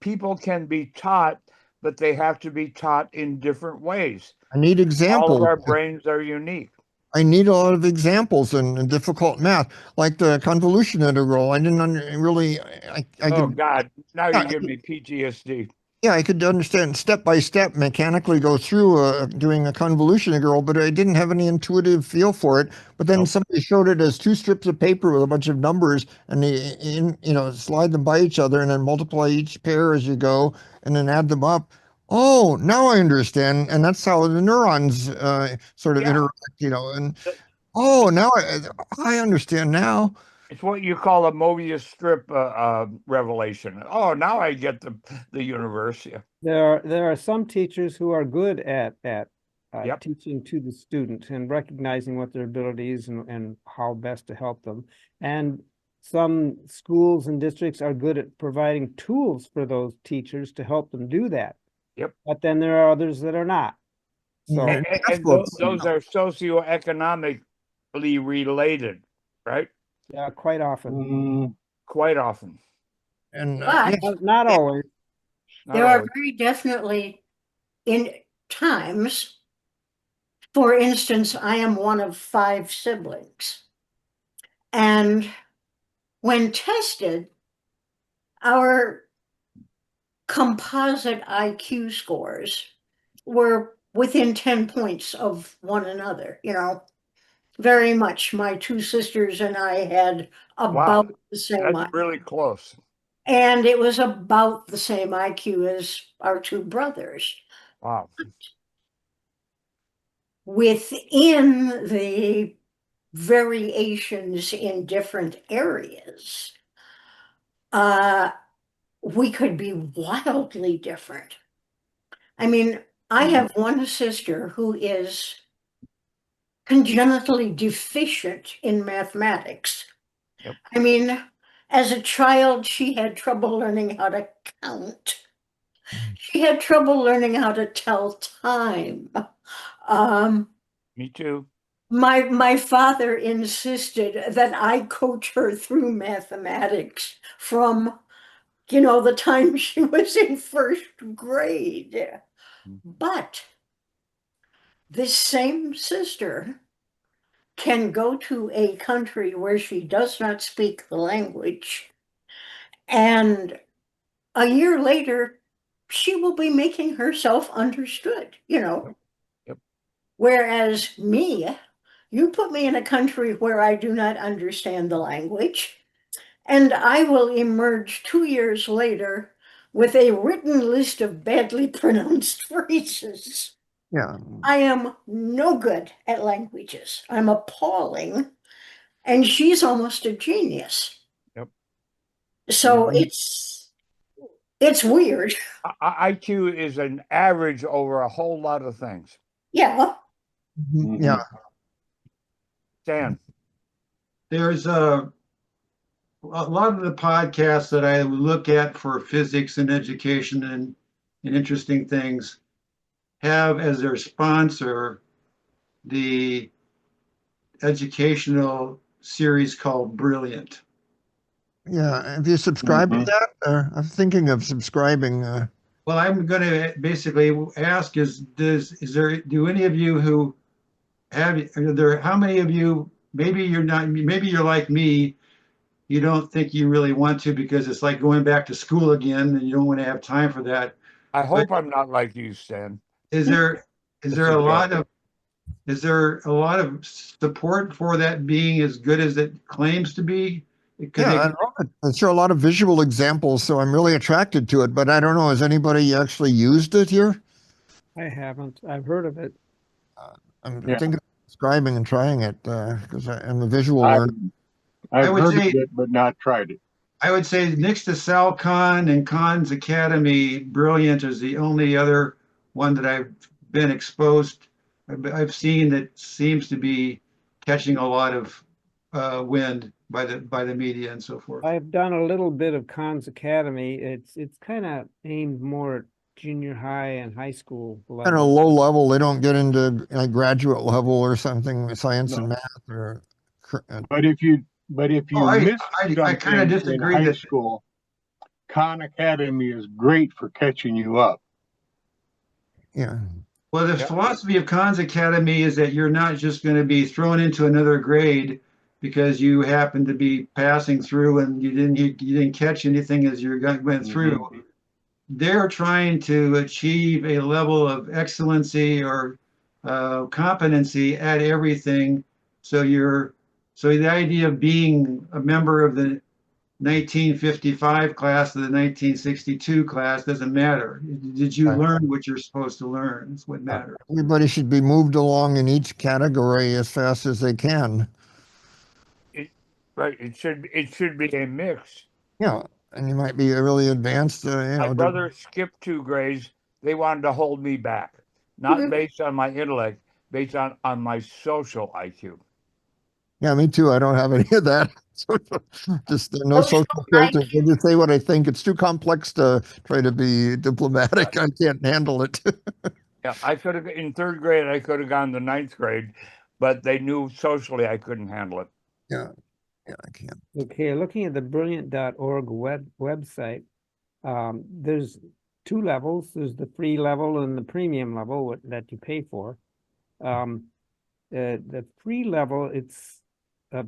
People can be taught, but they have to be taught in different ways. I need All of examples. our brains are unique. I need a lot of examples in difficult math, like the convolution integral. I didn't really, I Oh could, God, now yeah, you give me PTSD. yeah, I could understand step by step mechanically go through doing a convolution integral, but I didn't have any intuitive feel for it. But then Nope. somebody showed it as 2 strips of paper with a bunch of numbers, and slide them by each other, and then multiply each pair as you go, and then add them up. Oh, now I understand, and that's how the neurons sort of Yeah. interact, and oh, now I understand now. It's what you call a Mobius strip revelation. Oh, now I get the universe. Yeah. There are some teachers who are good at Yep. teaching to the student and recognizing what their abilities and how best to help them. And some schools and districts are good at providing tools for those teachers to help them do that. Yep. But then there are others that are not. So Yeah. And those are socioeconomically related, right? yeah, quite often. Quite often. And But yes, Not always. Not there are always. very definitely in times, for instance, I am one of 5 siblings. And when tested, our composite IQ scores were within 10 points of one another, very much. My 2 sisters and I had Wow, about the same that's IQ. really close. And it was about the same IQ as our 2 brothers. Wow. Within the variations in different areas, we could be wildly different. I mean, I have one sister who is congenitally deficient in mathematics. Yep. I mean, as a child, she had trouble learning how to count. She had trouble learning how to tell time. Me too. My father insisted that I coach her through mathematics from, the time she was in first grade. But this same sister can go to a country where she does not speak the language, and a year later, she will be making herself understood. Yep. Whereas me, you put me in a country where I do not understand the language, and I will emerge 2 years later with a written list of badly pronounced phrases. Yeah. I am no good at languages. I'm appalling, and she's almost a genius. Yep. So Mhm. it's weird. IQ is an average over a whole lot of things. Yeah. Mhm. Yeah. Dan, There's a lot of the podcasts that I look at for physics and education and interesting things have as their sponsor the educational series called Brilliant. Yeah. Have you subscribed to Mhm. that? I'm thinking of subscribing. Well, I'm going to basically ask do any of you who how many of you, maybe you're like me, you don't think you really want to because it's like going back to school again and you don't want to have time for that. I But hope I'm not like you, Stan. is there is It's there a a joke. lot of is there a lot of support for that being as good as it claims to be? Because Yeah, I love it. I show a lot of visual examples, so I'm really attracted to it. But I don't know, has anybody actually used it here? I haven't. I've heard of it. I'm Yeah. thinking of subscribing and trying it because I'm a visual I've, learner. I've would heard say of it, but not tried it. I would say next to SalCon and Khan's Academy, Brilliant is the only other one that I've been exposed. I've seen that seems to be catching a lot of wind by the media and so forth. I've done a little bit of Khan's Academy. It's kind of aimed more at junior high and high school Kind of level. low level, they don't get into like graduate level or something, science and No. math or But if you Oh, miss I kind of something in disagree high that. school, Khan Academy is great for catching you up. yeah. Well, the Yep. philosophy of Khan's Academy is that you're not just going to be thrown into another grade because you happen to be passing through and you didn't catch anything as you went through. They're trying to achieve a level of excellency or competency at everything. So the idea of being a member of the 1955 class to the 1962 class doesn't matter. Did you Right. learn what you're supposed to learn? That's what matters. Everybody should be moved along in each category as fast as they can. Right. It should be a mix. Yeah, and you might be a really advanced, My brother skipped 2 grades. They wanted to hold me back, not based on my intellect, based on my social IQ. Yeah, me too. I don't have any of that. Just no Social social filter. IQ. I just say what I think. It's too complex to try to be diplomatic. I can't handle it. Yeah, I could have in 3rd grade. I could have gone to 9th grade, but they knew socially I couldn't handle it. Yeah, I can't. Okay, looking at the brilliant.org website, there's 2 levels. There's the free level and the premium level that you pay for. The free level, it's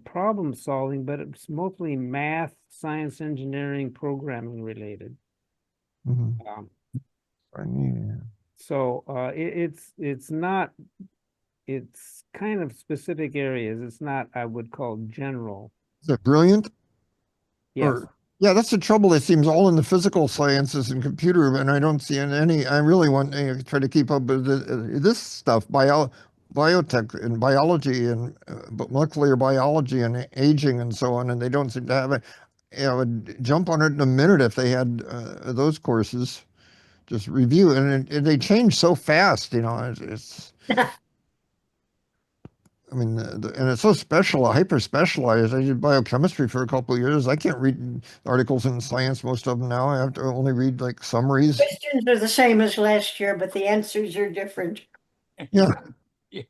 problem solving, but it's mostly math, science, engineering, programming related. Mhm. Um, I mean, so it's not, it's kind of specific areas. It's not, I would call general. is it brilliant? Yes. Yeah, that's the trouble. It seems all in the physical sciences and computer, and I don't see any. I really want to try to keep up with this stuff, biotech and biology and molecular biology and aging and so on, and they don't seem to have it. Would jump on it in a minute if they had those courses. Just review, and they change so fast. It's I mean, and it's so special, hyper specialized. I did biochemistry for a couple of years. I can't read articles in science, most of them now. I have to only read like summaries. Questions are the same as last year, but the answers are different. Yeah. Yeah.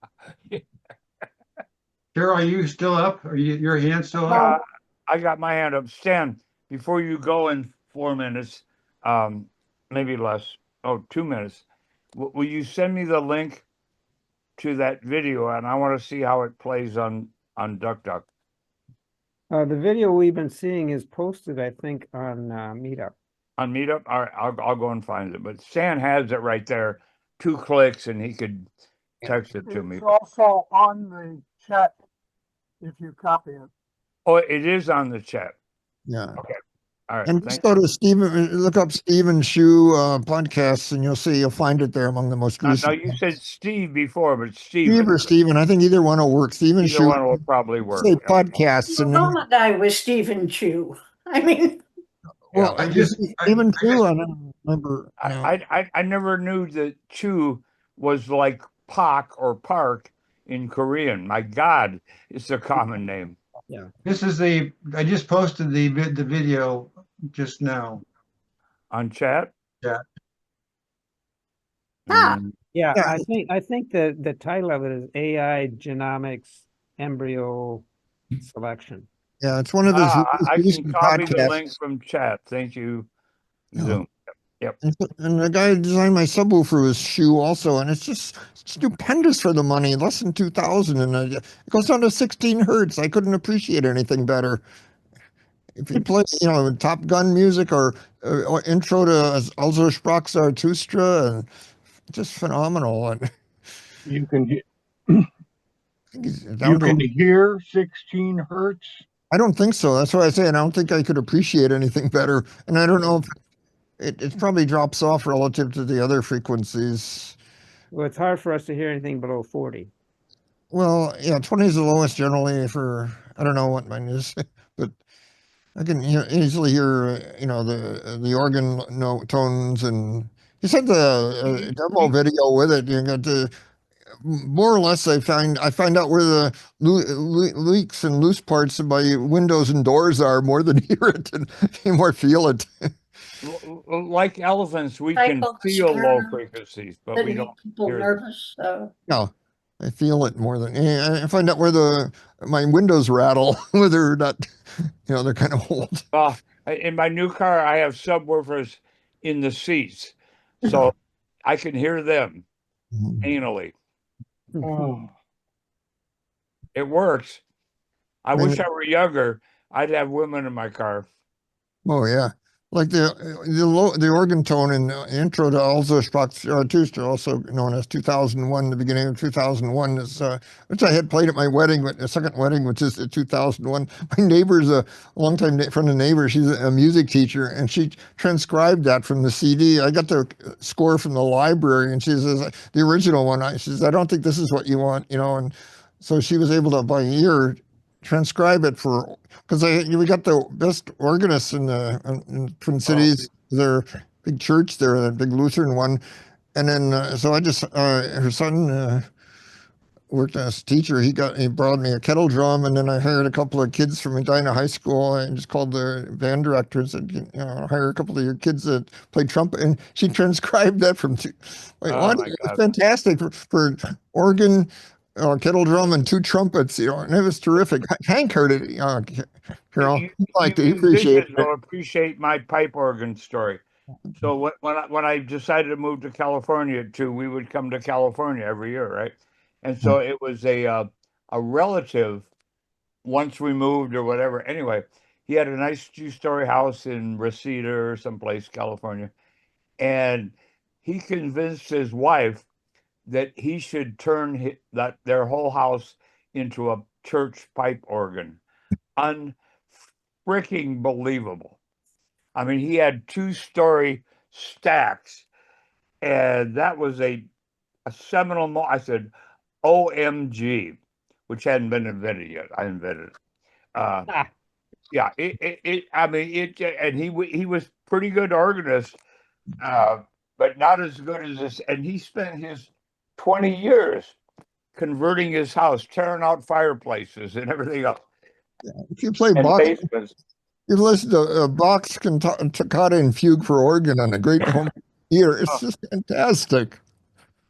Carol, are you still up? Are your hand still up? Uh, I got my hand up. Stan, before you go in 4 minutes, maybe less, 2 minutes, will you send me the link to that video? And I want to see how it plays on DuckDuck. The video we've been seeing is posted, I think, on Meetup. On Meetup? All right, I'll go and find it. But Stan has it right there. 2 clicks and he could text it to me. It's also on the chat if you copy it. Oh, it is on the chat. Yeah. Okay. All right. And just go to look up Stephen Shu podcasts, and you'll find it there among the most Now recent. you said Steve before, but Steve or Stephen. I think either one will work. Stephen either Shu. one will probably work. Say podcasts, and then, Obama guy was Stephen Chu. I mean, well, I just- Stephen I Shu. just- I don't remember. I never knew that Chu was like Pak or Park in Korean. My God, it's a common name. This is I just posted the video just now. On chat? Yeah. Mm, Yeah, Yeah. I think the title of it is AI Genomics Embryo Selection. Yeah, it's one of those I can recent copy the podcasts. link from chat. Thank you, Yeah. Zoom. And the guy who designed my subwoofer was Shu also, and it's just stupendous for the money, less than 2,000, and it goes down to 16 hertz. I couldn't appreciate anything better. If you play, Top Gun music or intro to Also Sprach Zarathustra, and just phenomenal. And You can down to, hear 16 hertz. I don't think so. That's why I say I don't think I could appreciate anything better. And I don't know if it probably drops off relative to the other frequencies. Well, it's hard for us to hear anything below 40. Well, yeah, 20 is the lowest generally for, I don't know what mine is, but I can easily hear, the organ tones, and you said the demo video with it. You got to more or less. I find out where the leaks and loose parts of my windows and doors are more than hear it, and you more feel it. Like elephants, we can Cycles feel low are- frequencies, but that we make don't people hear them. nervous. So No, I feel it more than I find out where my windows rattle, whether or not, they're kind of old. In my new car, I have subwoofers in the seats, so I can hear them anally. Oh, It works. I Maybe- wish I were younger. I'd have women in my car. Oh yeah, like the organ tone in the intro to Also Sprach Zarathustra, also known as 2001, the beginning of 2001, is which I had played at my wedding, the second wedding, which is 2001. My neighbor's a longtime friend of neighbor. She's a music teacher, and she transcribed that from the CD. I got the score from the library, and she says the original one. She says, I don't think this is what you want, and so she was able to by ear transcribe it because we got the best organists in Twin Cities. Their big church there, that big Lutheran one, and then so I just her son worked as a teacher. He brought me a kettle drum, and then I hired a couple of kids from Medina High School. I just called the band director and said, hire a couple of your kids that play trumpet, and she transcribed that from. My God. It's fantastic for organ. Kettle drum and 2 trumpets, and it was terrific. Hank heard it, Carol. You Appreciate musicians will appreciate my pipe organ story. So when I decided to move to California too, we would come to California every year, right? And so it was a relative. Once we moved or whatever. Anyway, he had a nice 2-story house in Reseda or someplace, California, and he convinced his wife that he should turn their whole house into a church pipe organ. Unfreaking believable. I mean, he had 2-story stacks, and that was a seminal moment. I said, OMG, which hadn't been invented yet. I invented it. Yeah, and he was pretty good organist, but not as good as this. And he spent his 20 years converting his house, tearing out fireplaces and everything else. If you play And Bach, basements. you listen to Bach's Toccata and Fugue for organ on a great home theater. It's just fantastic.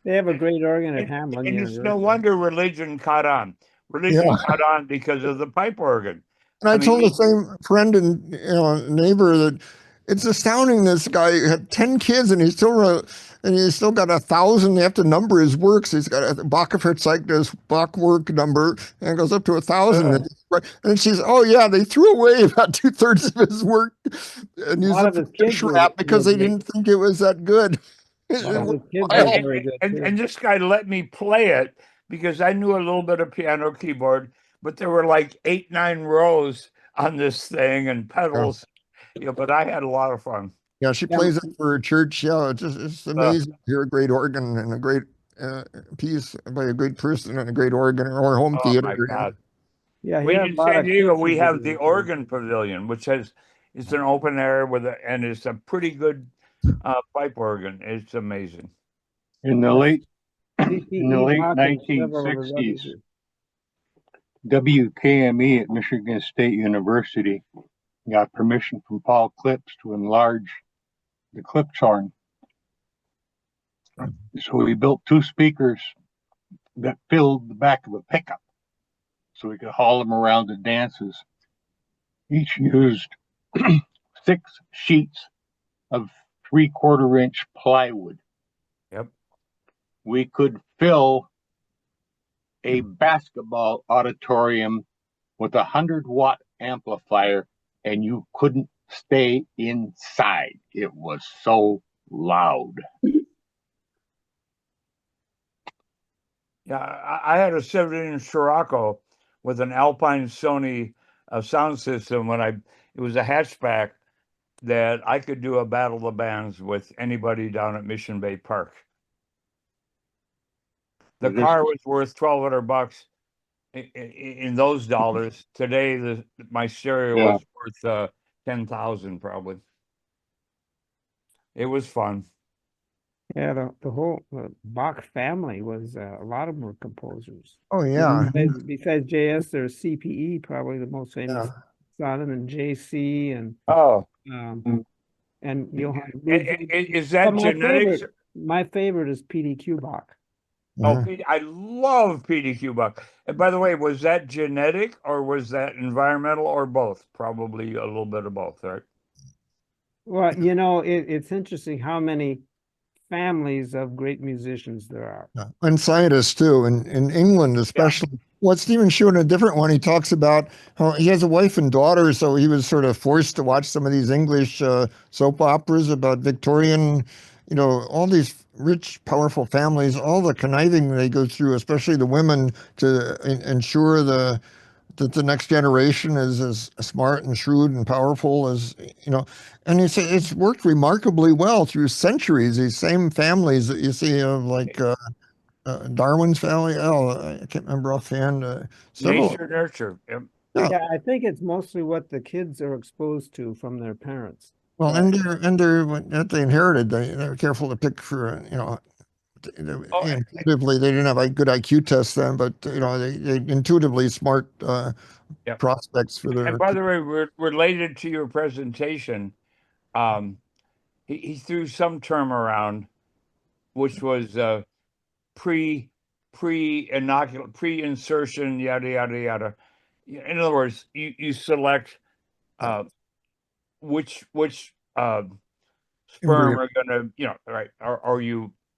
They have a great organ at Hamlin And it's University. no wonder religion caught on. really Yeah. caught on because of the pipe organ. And I I mean, told the same friend and neighbor that it's astounding. This guy had 10 kids and he's still got 1,000. They have to number his works. He's got a Bach-Cyclus Bach work number and it goes up to 1,000. And she's, oh yeah, they threw away about 2/3 of his work and A used lot it of for his kids fish were wrap because they great. didn't think it was that good. A lot of his kids and, were and, very good and, too. and this guy let me play it because I knew a little bit of piano keyboard, but there were like 8, 9 rows on this thing and pedals. But I had a lot of fun. Yeah, she plays it for a church. Yeah, it's amazing to hear a great organ and a great piece by a great person and a great organ or home Oh theater. my God. Yeah, he We had a in lot San of Diego, kids we who have did the it. organ pavilion, which it's an open air and it's a pretty good pipe organ. It's amazing. In the late CPE Bach and several of his 1960s, others. WKME at Michigan State University got permission from Paul Klipsch to enlarge the Klipsch horn. So we built 2 speakers that filled the back of a pickup so we could haul them around to dances. Each used 6 sheets of 3/4-inch plywood. Yep. We could fill a basketball auditorium with a 100-watt amplifier, and you couldn't stay inside. It was so loud. Yeah, I had a 7-inch Scirocco with an Alpine Sony sound system it was a hatchback that I could do a battle of the bands with anybody down at Mission Bay Park. The car was worth $1,200 in those dollars. Today, my stereo was worth 10,000 probably. It was fun. Yeah, the whole Bach family was a lot of them were composers. Oh yeah. Besides JS, there's CPE, probably the most famous son, and then JC and and Johann. Is that genetics? My favorite is PDQ Bach. Oh, I love PDQ Bach. And by the way, was that genetic or was that environmental or both? Probably a little bit of both, right? Well, it's interesting how many families of great musicians there are. And scientists too, in England especially. Yeah. Well, Stephen Shu in a different one, he talks about how he has a wife and daughter, so he was sort of forced to watch some of these English soap operas about Victorian, all these rich, powerful families, all the conniving they go through, especially the women, to ensure that the next generation is as smart and shrewd and powerful as, and it's worked remarkably well through centuries. These same families that you see of Darwin's family. I can't remember offhand. Nature, nurture. Yep. Yeah, I think it's mostly what the kids are exposed to from their parents. Well, what they inherited, they were careful to pick for, intuitively, they didn't have a good IQ test then, but they intuitively smart prospects for their. And by the way, related to your presentation, he threw some term around, which was pre-insertion, yada yada yada. In other words, you select which sperm are going to, right? Or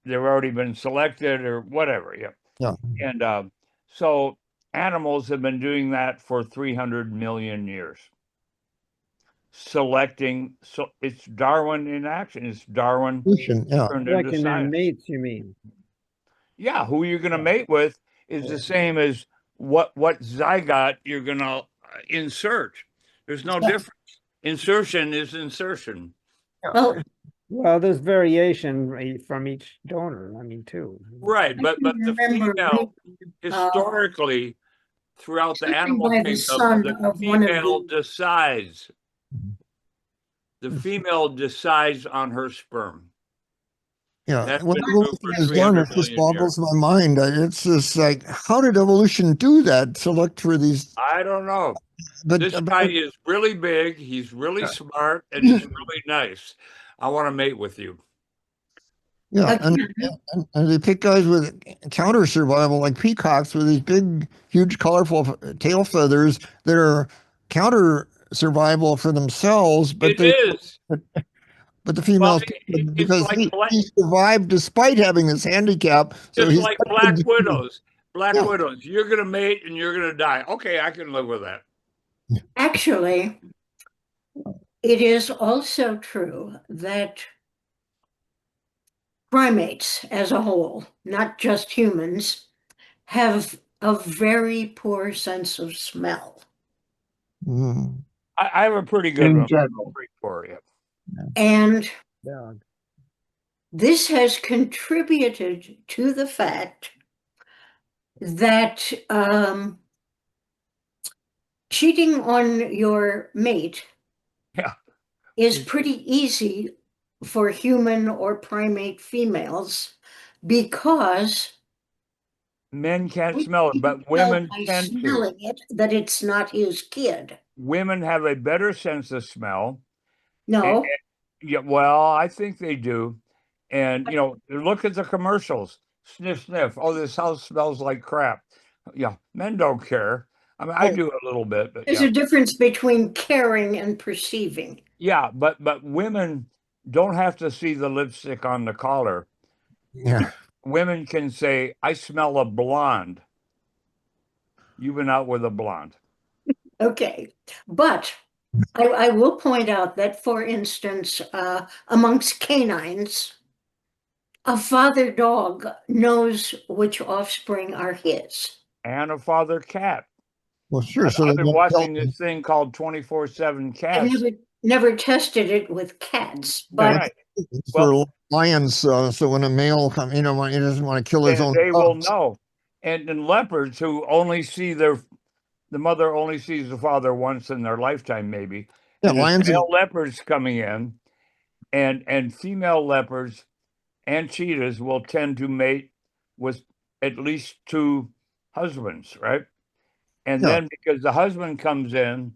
they've already been selected or whatever. Yeah. And so animals have been doing that for 300 million years. Selecting, so it's Darwin in action. It's Darwin turned into science. Mates, you mean? Yeah, who you're going to mate with is the same as what zygote you're going to insert. There's no difference. Insertion is insertion. Well, there's variation from each donor, too. Right, but the female, historically, throughout the animal kingdom, the female decides. The female decides on her sperm. Yeah, what evolution has done, it just boggles my mind. It's just like, how did evolution do that? Select for these? I don't know. But this guy is really big. He's really smart, and he's really nice. I want to mate with you. Yeah, Again, and they pick guys with counter survival, like peacocks with these big, huge, colorful tail feathers that are counter survival for themselves, It is. but the Well, females it's because like he survived despite having this handicap. So just he's like black widows. Black Yeah. widows. You're gonna mate and you're gonna die. Okay, I can live with that. actually, it is also true that primates as a whole, not just humans, have a very poor sense of smell. Mm. I have a pretty good In one general. for you. And Yeah. this has contributed to the fact that cheating on your mate Yeah. is pretty easy for human or primate females because Men can't we smell it, can but tell women by tend to. smelling it that it's not his kid. Women have a better sense of smell. No, Yeah, well, I think they do. And look at the commercials. Sniff, sniff. Oh, this house smells like crap. Yeah, men don't care. I mean, I Oh. do a little bit, but there's yeah. a difference between caring and perceiving. Yeah, but women don't have to see the lipstick on the collar. Yeah. Women can say, I smell a blonde. You've been out with a blonde. Okay, but I will point out that, for instance, amongst canines, a father dog knows which offspring are his. And a father cat. Well, sure. So they I've been don't tell watching this thing called 24/7 I Cats. never tested it with cats, but Right. it's Well, for lions. So when a male comes, he doesn't want to kill his own they will cubs. know. And leopards who only see the mother only sees the father once in their lifetime, maybe. Yeah, And there's lions. male leopards coming in, and female leopards and cheetahs will tend to mate with at least two husbands, right? And Yeah. then because the husband comes in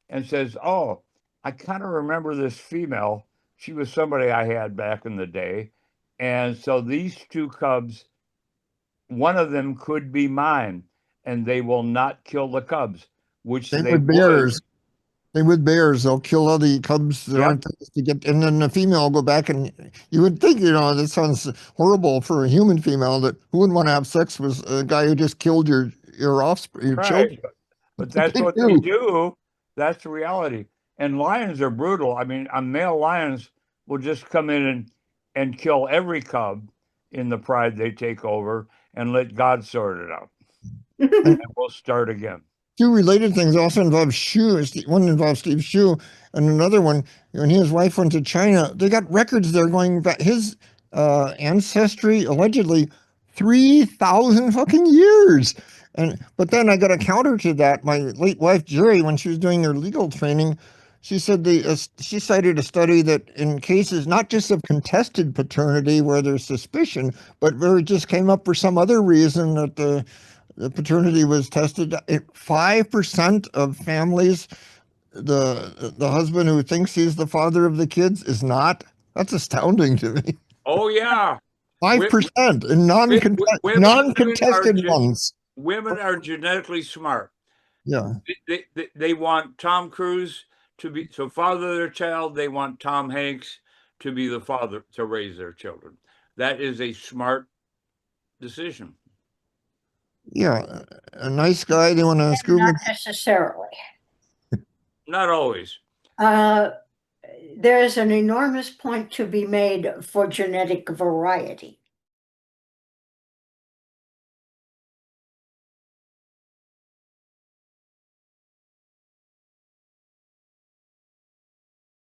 and says, "Oh, I kind of remember this female. She was somebody I had back in the day." And so these two cubs, one of them could be mine, and they will not kill the cubs, which Same they with would. bears. Same with bears. They'll kill all the cubs that Yep. aren't supposed to get, and then the female will go back and you would think, this sounds horrible for a human female, that who wouldn't want to have sex with a guy who just killed your offspring, your children. Right. But that's They what do. they do. That's the reality. And lions are brutal. I mean, male lions will just come in and kill every cub in the pride they take over and let God sort it out. And we'll start again. Two related things also involve Shu. One involves Steve Shu, and another one, when he and his wife went to China, they got records there going back. His ancestry allegedly 3,000 fucking years. But then I got a counter to that. My late wife Jerry, when she was doing her legal training, she said she cited a study that in cases not just of contested paternity where there's suspicion, but where it just came up for some other reason that the paternity was tested. 5% of families, the husband who thinks he's the father of the kids is not. That's astounding to me. Oh, yeah. 5% in non-contested ones. Women are genetically smart. Yeah. They want Tom Cruise to father their child. They want Tom Hanks to be the father to raise their children. That is a smart decision. Yeah, a nice guy. They want to screw not him. necessarily. Not always. There is an enormous point to be made for genetic variety.